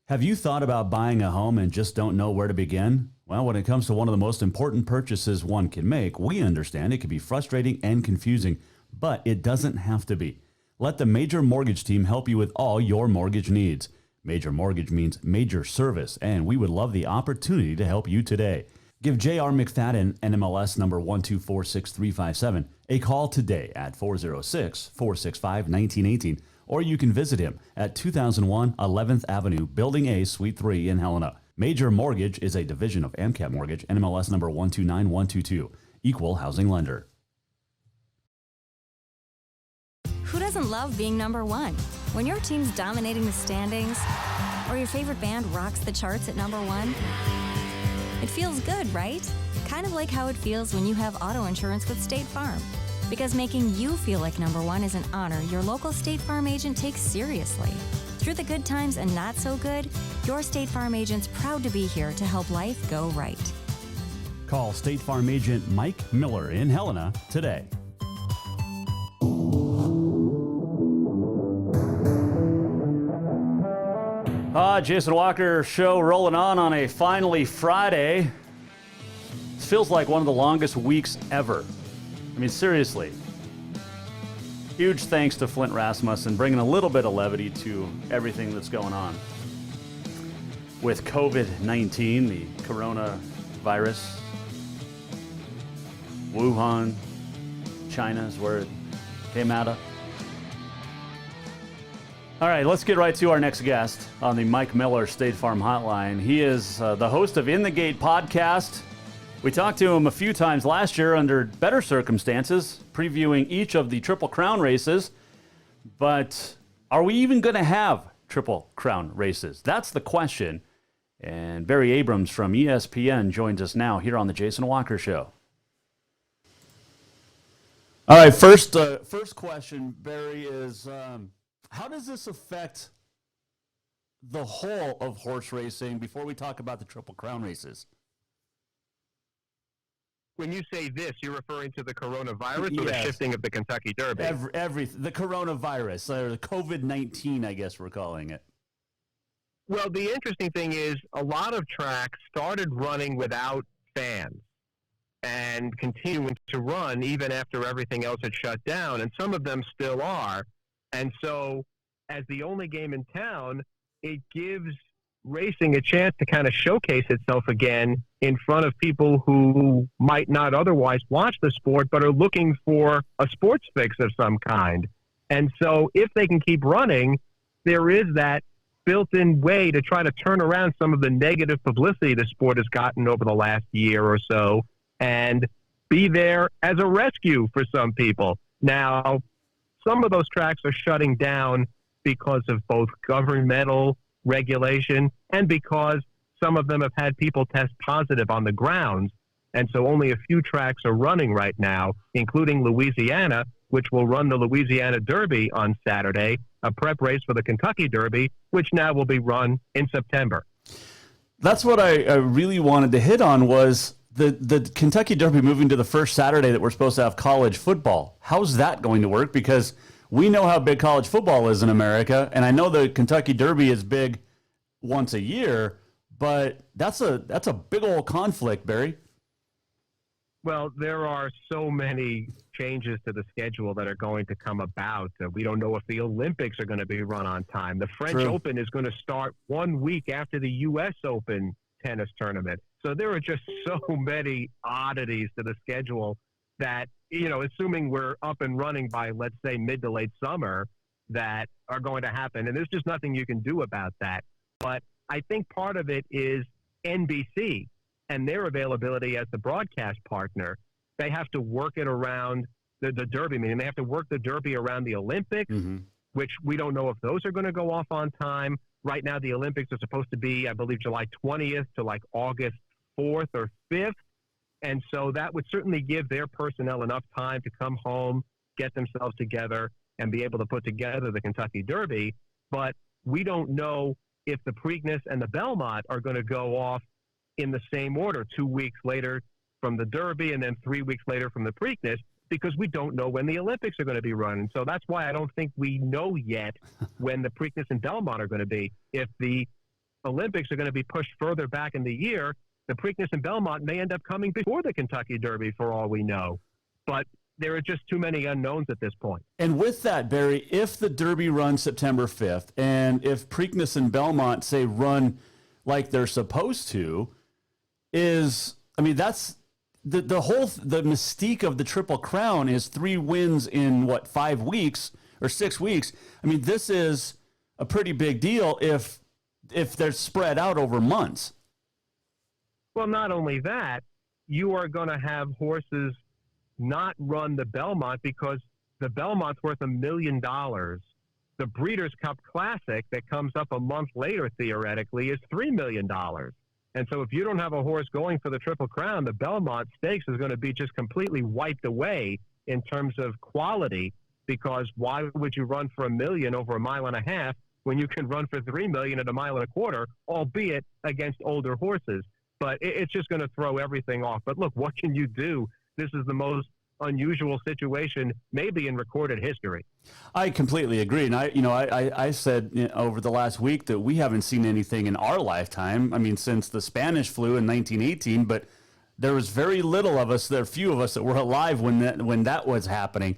Have you thought about buying a home and just don't know where to begin? Well, when it comes to one of the most important purchases one can make, we understand it can be frustrating and confusing, but it doesn't have to be. Let the Major Mortgage team help you with all your mortgage needs. Major Mortgage means major service, and we would love the opportunity to help you today. Give J.R. McFadden, NMLS number 1246357, a call today at 406-465-1918, or you can visit him at 2001 11th Avenue, Building A, Suite 3 in Helena. Major Mortgage is a division of AMCAP Mortgage, NMLS number 129122, equal housing lender. Who doesn't love being number one? When your team's dominating the standings, or your favorite band rocks the charts at number one, it feels good, right? Kind of like how it feels when you have auto insurance with State Farm. Because making you feel like number one is an honor your local State Farm agent takes seriously. Through the good times and not so good, your State Farm agent's proud to be here to help life go right. Call State Farm agent Mike Miller in Helena today. Jason Walker Show rolling on a finally Friday. This feels like one of the longest weeks ever. I mean, seriously. Huge thanks to Flint Rasmussen bringing a little bit of levity to everything that's going on with COVID-19, the coronavirus. Wuhan, China is where it came out of. All right, let's get right to our next guest on the Mike Miller State Farm Hotline. He is the host of In the Gate podcast. We talked to him a few times last year under better circumstances, previewing each of the Triple Crown races. But are we even going to have Triple Crown races? That's the question. And Barry Abrams from ESPN joins us now here on the Jason Walker Show. All right, first question, Barry, is how does this affect the whole of horse racing before we talk about the Triple Crown races? When you say this, you're referring to the coronavirus or the shifting of the Kentucky Derby? The coronavirus, or the COVID-19, I guess we're calling it. Well, the interesting thing is a lot of tracks started running without fans. and continuing to run even after everything else had shut down, and some of them still are. And so, as the only game in town, it gives racing a chance to kind of showcase itself again in front of people who might not otherwise watch the sport but are looking for a sports fix of some kind. And so if they can keep running, there is that built-in way to try to turn around some of the negative publicity the sport has gotten over the last year or so and be there as a rescue for some people. Now, some of those tracks are shutting down because of both governmental regulation and because some of them have had people test positive on the grounds. And so only a few tracks are running right now, including Louisiana, which will run the Louisiana Derby on Saturday, a prep race for the Kentucky Derby, which now will be run in September. That's what I really wanted to hit on was the Kentucky Derby moving to the first Saturday that we're supposed to have college football. How's that going to work? Because we know how big college football is in America, and I know the Kentucky Derby is big once a year, but that's a big old conflict, Barry. Well, there are so many changes to the schedule that are going to come about. We don't know if the Olympics are going to be run on time. The French Open is going to start 1 week after the U.S. Open tennis tournament. So there are just so many oddities to the schedule that, assuming we're up and running by, let's say, mid to late summer, that are going to happen. And there's just nothing you can do about that. But I think part of it is NBC and their availability as the broadcast partner. They have to work it around the Derby, meaning they have to work the Derby around the Olympics, which we don't know if those are going to go off on time. Right now, the Olympics are supposed to be, I believe, July 20th to like August 4th or 5th. And so that would certainly give their personnel enough time to come home, get themselves together, and be able to put together the Kentucky Derby. But we don't know if the Preakness and the Belmont are going to go off in the same order, 2 weeks later from the Derby and then 3 weeks later from the Preakness, because we don't know when the Olympics are going to be run. So that's why I don't think we know yet when the Preakness and Belmont are going to be. If the Olympics are going to be pushed further back in the year, the Preakness and Belmont may end up coming before the Kentucky Derby for all we know. But there are just too many unknowns at this point. And with that, Barry, if the Derby runs September 5th and if Preakness and Belmont, say, run like they're supposed to, that's the mystique of the Triple Crown is 3 wins in 5 weeks or 6 weeks. I mean, this is a pretty big deal if they're spread out over months. Well, not only that, you are going to have horses not run the Belmont because the Belmont's worth $1 million. The Breeders' Cup Classic that comes up a month later, theoretically, is $3 million. And so if you don't have a horse going for the Triple Crown, the Belmont Stakes is going to be just completely wiped away in terms of quality, because why would you run for $1 million over 1.5 miles when you can run for $3 million at 1.25 miles, albeit against older horses? But it's just going to throw everything off. But look, what can you do? This is the most unusual situation maybe in recorded history. I completely agree. And I said over the last week that we haven't seen anything in our lifetime. I mean, since the Spanish flu in 1918, but there was very little of us, there are few of us that were alive when that was happening.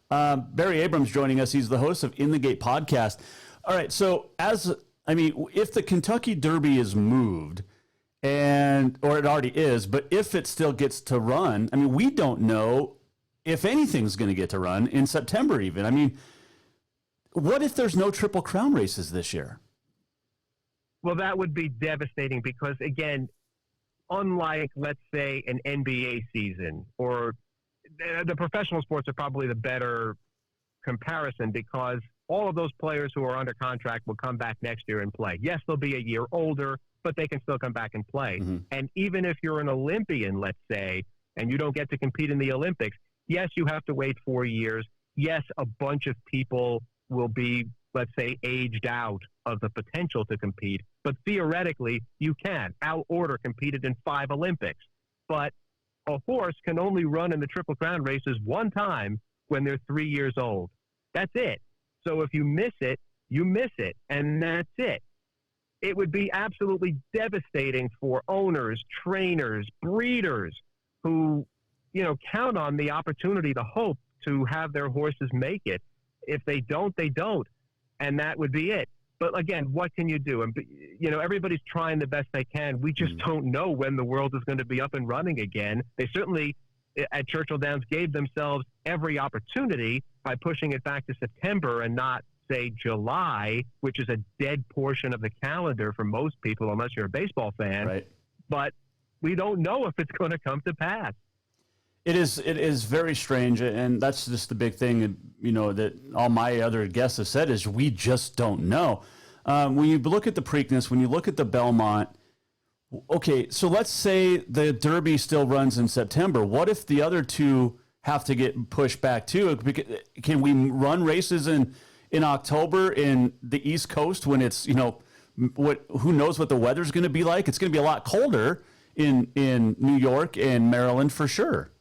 Barry Abrams joining us. He's the host of In the Gate podcast. All right. So if the Kentucky Derby is moved, or it already is, but if it still gets to run, we don't know if anything's going to get to run in September even. What if there's no Triple Crown races this year? Well, that would be devastating because, again, unlike, let's say, an NBA season, or the professional sports are probably the better comparison because all of those players who are under contract will come back next year and play. Yes, they'll be a year older, but they can still come back and play. Mm-hmm. And even if you're an Olympian, let's say, and you don't get to compete in the Olympics, yes, you have to wait 4 years. Yes, a bunch of people will be, let's say, aged out of the potential to compete. But theoretically, you can. Al Order competed in 5 Olympics. But a horse can only run in the Triple Crown races one time when they're 3 years old. That's it. So if you miss it, you miss it. And that's it. It would be absolutely devastating for owners, trainers, breeders who, count on the opportunity, the hope to have their horses make it. If they don't, they don't. And that would be it. But again, what can you do? And, everybody's trying the best they can. We just don't know when the world is going to be up and running again. They certainly, at Churchill Downs, gave themselves every opportunity by pushing it back to September and not, say, July, which is a dead portion of the calendar for most people, unless you're a baseball fan. Right. But we don't know if it's going to come to pass. It is very strange, and that's just the big thing, that all my other guests have said is we just don't know. When you look at the Preakness, when you look at the Belmont, okay, so let's say the Derby still runs in September. What if the other two have to get pushed back too? Can we run races in October in the East Coast when it's, who knows what the weather's going to be like? It's going to be a lot colder in New York and Maryland for sure.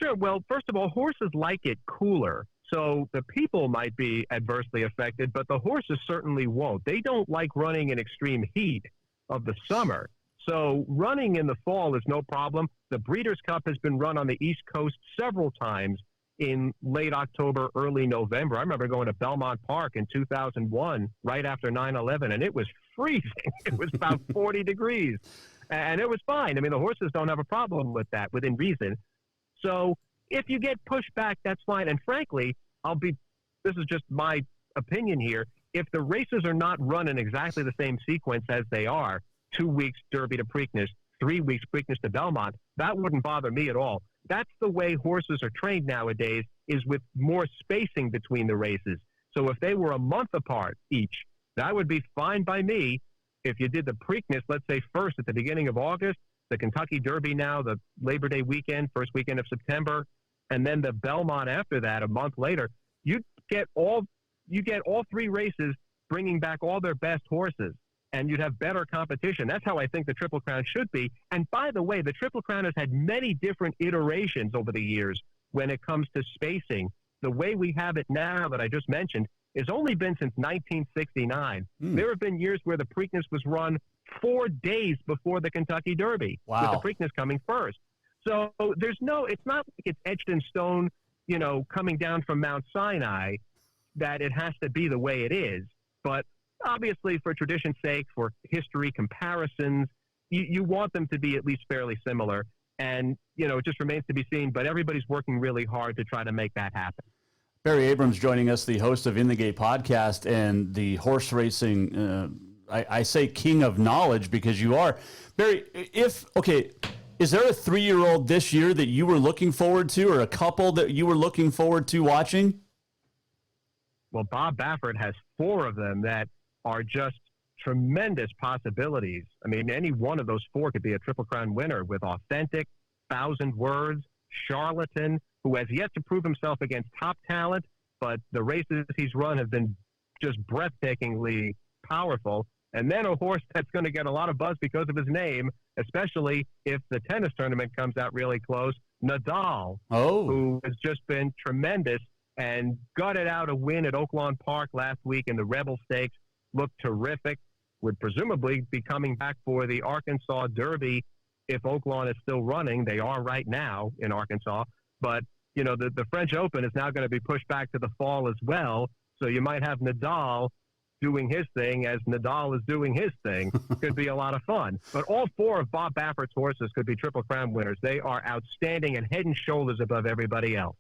Sure. Well, first of all, horses like it cooler. So the people might be adversely affected, but the horses certainly won't. They don't like running in extreme heat of the summer. So running in the fall is no problem. The Breeders' Cup has been run on the East Coast several times in late October, early November. I remember going to Belmont Park in 2001, right after 9/11, and it was freezing. It was about 40 degrees, and it was fine. I mean, the horses don't have a problem with that, within reason. So if you get pushed back, that's fine. And frankly, this is just my opinion here. If the races are not run in exactly the same sequence as they are, 2 weeks Derby to Preakness, 3 weeks Preakness to Belmont, that wouldn't bother me at all. That's the way horses are trained nowadays, is with more spacing between the races. So if they were a month apart each, that would be fine by me. If you did the Preakness, let's say first at the beginning of August, the Kentucky Derby now, the Labor Day weekend, first weekend of September, and then the Belmont after that a month later, you get all 3 races bringing back all their best horses, and you'd have better competition. That's how I think the Triple Crown should be. And by the way, the Triple Crown has had many different iterations over the years when it comes to spacing. The way we have it now that I just mentioned has only been since 1969. There have been years where the Preakness was run 4 days before the Kentucky Derby, with the Preakness coming first. So it's not like it's etched in stone, coming down from Mount Sinai, that it has to be the way it is. But obviously, for tradition's sake, for history comparisons, you want them to be at least fairly similar. And, it just remains to be seen. But everybody's working really hard to try to make that happen. Barry Abrams joining us, the host of In the Gate podcast and the horse racing, I say king of knowledge because you are. Barry, is there a 3-year-old this year that you were looking forward to, or a couple that you were looking forward to watching? Well, Bob Baffert has 4 of them that are just tremendous possibilities. I mean, any one of those 4 could be a Triple Crown winner, with Authentic, 1,000 Words, Charlatan, who has yet to prove himself against top talent, but the races he's run have been just breathtakingly powerful. And then a horse that's going to get a lot of buzz because of his name, especially if the tennis tournament comes out really close, Nadal, who has just been tremendous and gutted out a win at Oaklawn Park last week in the Rebel Stakes. Looked terrific. Would presumably be coming back for the Arkansas Derby if Oaklawn is still running. They are right now in Arkansas. But, the French Open is now going to be pushed back to the fall as well. So you might have Nadal doing his thing as Nadal is doing his thing. Could be a lot of fun. But all 4 of Bob Baffert's horses could be Triple Crown winners. They are outstanding and head and shoulders above everybody else.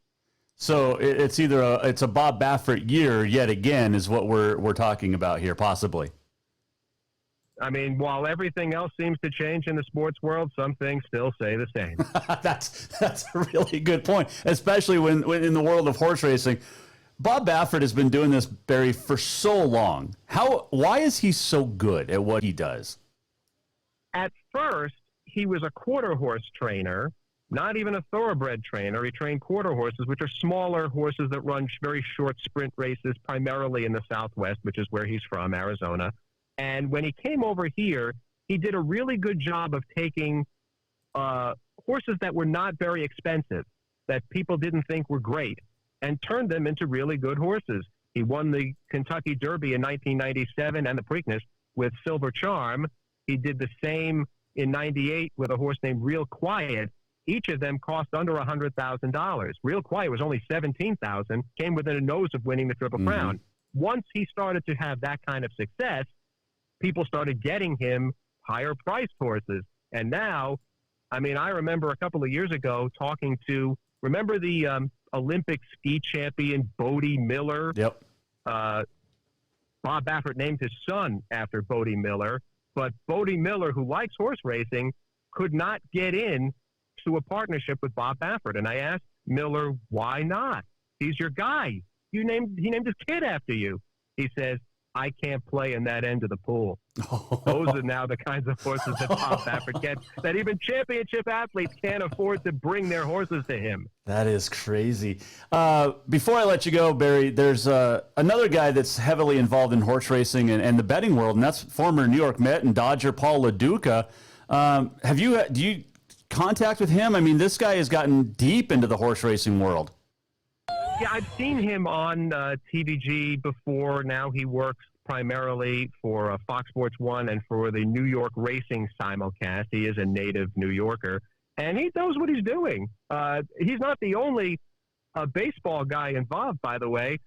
So it's either it's a Bob Baffert year yet again is what we're talking about here, possibly. I mean, while everything else seems to change in the sports world, some things still say the same. That's a really good point, especially when in the world of horse racing. Bob Baffert has been doing this, Barry, for so long. Why is he so good at what he does? At first, he was a quarter horse trainer, not even a thoroughbred trainer. He trained quarter horses, which are smaller horses that run very short sprint races, primarily in the Southwest, which is where he's from, Arizona. And when he came over here, he did a really good job of taking horses that were not very expensive, that people didn't think were great, and turned them into really good horses. He won the Kentucky Derby in 1997 and the Preakness with Silver Charm. He did the same in 98 with a horse named Real Quiet. Each of them cost under $100,000. Real Quiet was only $17,000, came within a nose of winning the Triple Crown. Once he started to have that kind of success, people started getting him higher priced horses. And now, I mean, I remember a couple of years ago talking to, remember the Olympic ski champion Bodie Miller? Yep. Bob Baffert named his son after Bodie Miller, but Bodie Miller, who likes horse racing, could not get in to a partnership with Bob Baffert. And I asked Miller, why not? He's your guy. He named his kid after you. He says, I can't play in that end of the pool. Those are now the kinds of horses that Bob Baffert gets, that even championship athletes can't afford to bring their horses to him. That is crazy. Before I let you go, Barry, there's another guy that's heavily involved in horse racing and the betting world, and that's former New York Met and Dodger Paul LaDuca. Do you contact with him? I mean, this guy has gotten deep into the horse racing world. Yeah, I've seen him on TVG before. Now he works primarily for Fox Sports 1 and for the New York Racing simulcast. He is a native New Yorker, and he knows what he's doing. He's not the only baseball guy involved, by the way.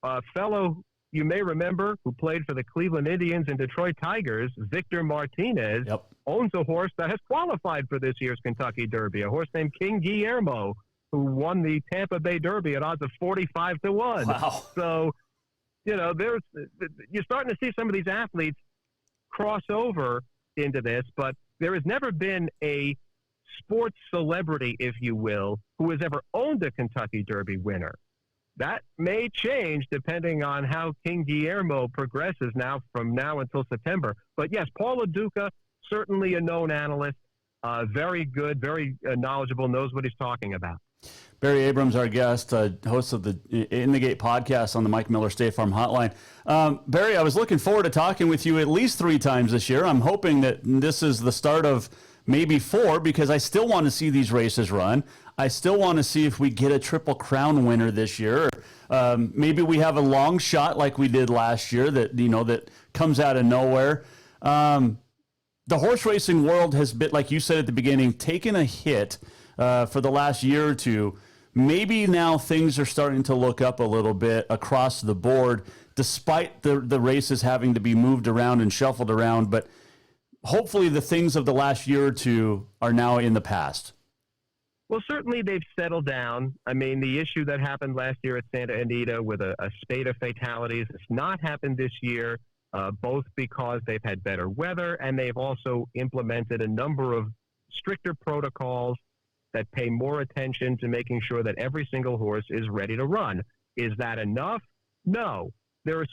A fellow you may remember who played for the Cleveland Indians and Detroit Tigers, Victor Martinez, owns a horse that has qualified for this year's Kentucky Derby, a horse named King Guillermo, who won the Tampa Bay Derby at odds of 45-1. Wow. So, you know, you're starting to see some of these athletes cross over into this, but there has never been a sports celebrity, if you will, who has ever owned a Kentucky Derby winner. That may change depending on how King Guillermo progresses from now until September. But yes, Paul LaDuca, certainly a known analyst, very good, very knowledgeable, knows what he's talking about. Barry Abrams, our guest, host of the In the Gate podcast on the Mike Miller State Farm Hotline. Barry, I was looking forward to talking with you at least 3 times this year. I'm hoping that this is the start of maybe 4, because I still want to see these races run. I still want to see if we get a Triple Crown winner this year. Maybe we have a long shot like we did last year that comes out of nowhere. The horse racing world has been, like you said at the beginning, taken a hit for the last year or two. Maybe now things are starting to look up a little bit across the board, despite the races having to be moved around and shuffled around. But hopefully the things of the last year or two are now in the past. Well, certainly they've settled down. I mean, the issue that happened last year at Santa Anita with a spate of fatalities has not happened this year, both because they've had better weather and they've also implemented a number of stricter protocols that pay more attention to making sure that every single horse is ready to run. Is that enough? No. There's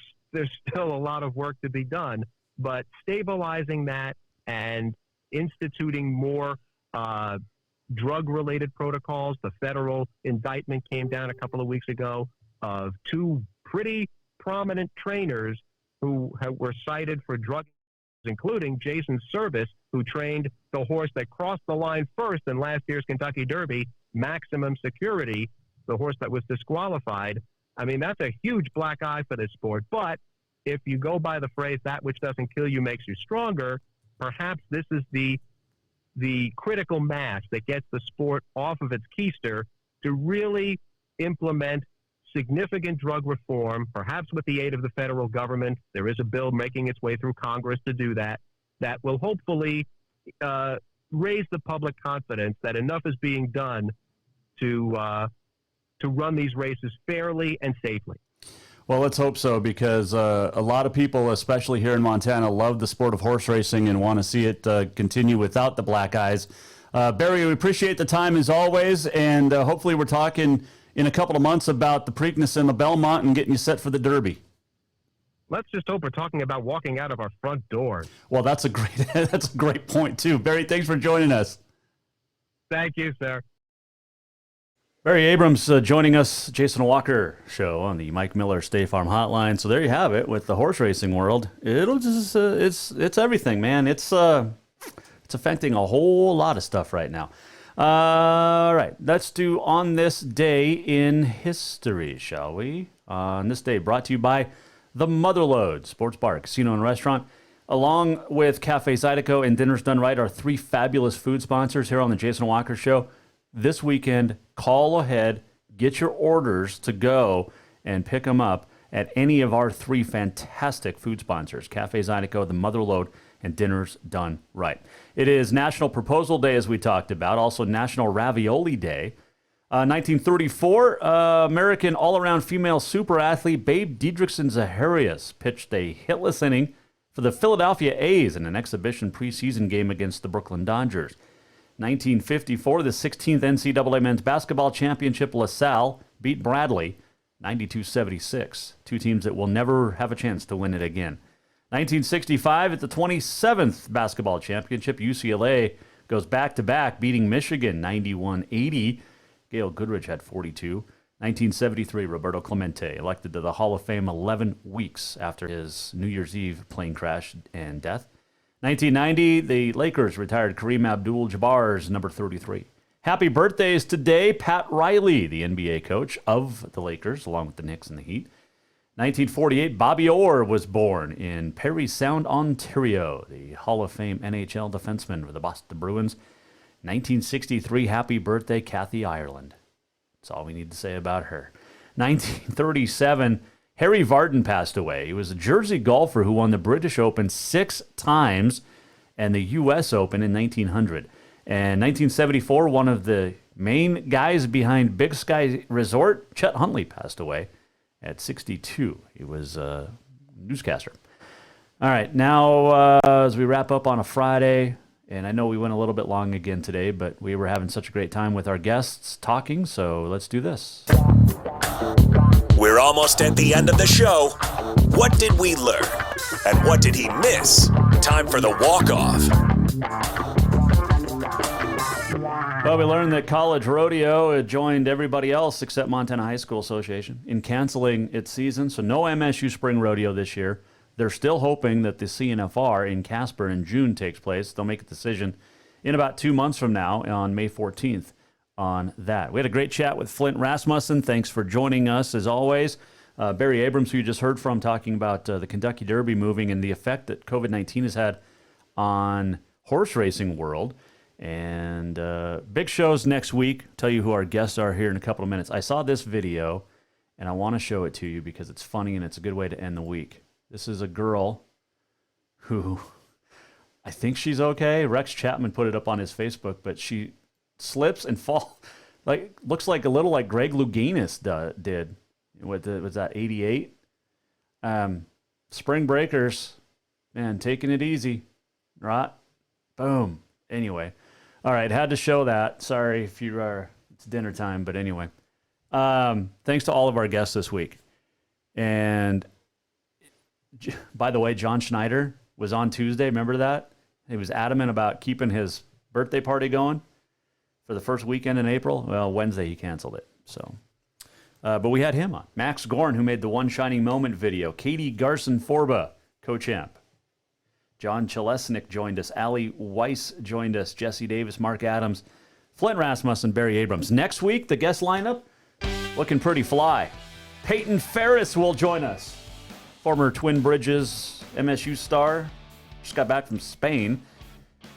still a lot of work to be done, but stabilizing that and instituting more drug-related protocols. The federal indictment came down a couple of weeks ago of 2 pretty prominent trainers who were cited for drug, including Jason Service, who trained the horse that crossed the line first in last year's Kentucky Derby, Maximum Security, the horse that was disqualified. I mean, that's a huge black eye for this sport. But if you go by the phrase, that which doesn't kill you makes you stronger, perhaps this is the critical mass that gets the sport off of its keister to really implement significant drug reform, perhaps with the aid of the federal government. There is a bill making its way through Congress to do that, that will hopefully raise the public confidence that enough is being done to run these races fairly and safely. Well, let's hope so, because a lot of people, especially here in Montana, love the sport of horse racing and want to see it continue without the black eyes. Barry, we appreciate the time as always, and hopefully we're talking in a couple of months about the Preakness and the Belmont and getting you set for the Derby. Let's just hope we're talking about walking out of our front door. Well, that's a great point too. Barry, thanks for joining us. Thank you, sir. Barry Abrams joining us, Jason Walker Show on the Mike Miller State Farm Hotline. So there you have it with the horse racing world. It'll just it's everything, man. It's affecting a whole lot of stuff right now. All right, let's do On This Day in History, shall we? On this day, brought to you by the Motherlode Sports Bar, Casino and Restaurant, along with Cafe Zydeco and Dinners Done Right, our 3 fabulous food sponsors here on the Jason Walker Show. this weekend. Call ahead, get your orders to go and pick them up at any of our 3 fantastic food sponsors, Cafe Zydeco, The Motherlode, and Dinner's Done Right. It is National Proposal Day, as we talked about, also National Ravioli Day. 1934, American all-around female super athlete Babe Didrikson Zaharias pitched a hitless inning for the Philadelphia A's in an exhibition preseason game against the Brooklyn Dodgers. 1954, the 16th NCAA Men's Basketball Championship, LaSalle beat Bradley 92-76, 2 teams that will never have a chance to win it again. 1965, at the 27th Basketball Championship, UCLA goes back-to-back, beating Michigan 91-80. Gail Goodrich had 42. 1973, Roberto Clemente elected to the Hall of Fame 11 weeks after his New Year's Eve plane crash and death. 1990, the Lakers retired Kareem Abdul-Jabbar's number 33. Happy birthdays today, Pat Riley, the NBA coach of the Lakers, along with the Knicks and the Heat. 1948, Bobby Orr was born in Parry Sound, Ontario, the Hall of Fame NHL defenseman for the Boston Bruins. 1963, happy birthday, Kathy Ireland. That's all we need to say about her. 1937, Harry Vardon passed away. He was a Jersey golfer who won the British Open 6 times and the U.S. Open in 1900. And 1974, one of the main guys behind Big Sky Resort, Chet Huntley, passed away at 62. He was a newscaster. All right, now as we wrap up on a Friday, and I know we went a little bit long again today, but we were having such a great time with our guests talking, so let's do this. We're almost at the end of the show. What did we learn? And what did he miss? Time for the walk-off. Well, we learned that College Rodeo had joined everybody else except Montana High School Association in canceling its season, so no MSU Spring Rodeo this year. They're still hoping that the CNFR in Casper in June takes place. They'll make a decision in about 2 months from now on May 14th on that. We had a great chat with Flint Rasmussen. Thanks for joining us, as always. Barry Abrams, who you just heard from, talking about the Kentucky Derby moving and the effect that COVID-19 has had on horse racing world. And big shows next week. Tell you who our guests are here in a couple of minutes. I saw this video, and I want to show it to you because it's funny and it's a good way to end the week. This is a girl who, I think she's okay. Rex Chapman put it up on his Facebook, but she slips and falls. Like, looks like a little like Greg Louganis did. Was that 88? Spring Breakers, man, taking it easy, right? Boom. Anyway, all right, had to show that. Sorry if you are, it's dinner time, but anyway. Thanks to all of our guests this week. And by the way, John Schneider was on Tuesday. Remember that? He was adamant about keeping his birthday party going for the first weekend in April. Well, Wednesday he canceled it. So, but we had him on. Max Gorn, who made the One Shining Moment video. Katie Garson-Forba, co-champ. John Chalesnik joined us. Allie Weiss joined us. Jesse Davis, Mark Adams, Flint Rasmussen, Barry Abrams. Next week, the guest lineup looking pretty fly. Peyton Ferris will join us. Former Twin Bridges MSU star. Just got back from Spain.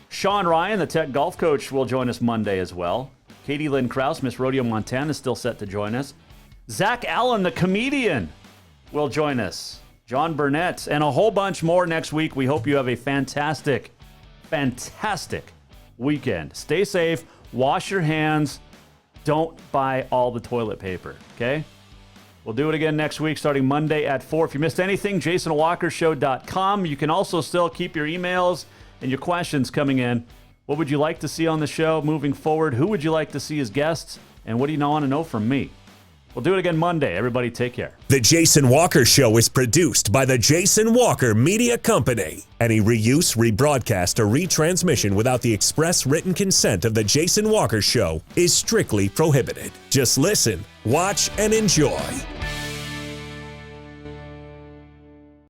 Sean Ryan, the Tech golf coach, will join us Monday as well. Katie Lynn Krause, Miss Rodeo Montana, is still set to join us. Zach Allen, the comedian, will join us. John Burnett, and a whole bunch more next week. We hope you have a fantastic, fantastic weekend. Stay safe. Wash your hands. Don't buy all the toilet paper, okay? We'll do it again next week, starting Monday at 4. If you missed anything, JasonWalkerShow.com. You can also still keep your emails and your questions coming in. What would you like to see on the show moving forward? Who would you like to see as guests? And what do you want to know from me? We'll do it again Monday. Everybody take care. The Jason Walker Show is produced by the Jason Walker Media Company. Any reuse, rebroadcast, or retransmission without the express written consent of the Jason Walker Show is strictly prohibited. Just listen, watch, and enjoy.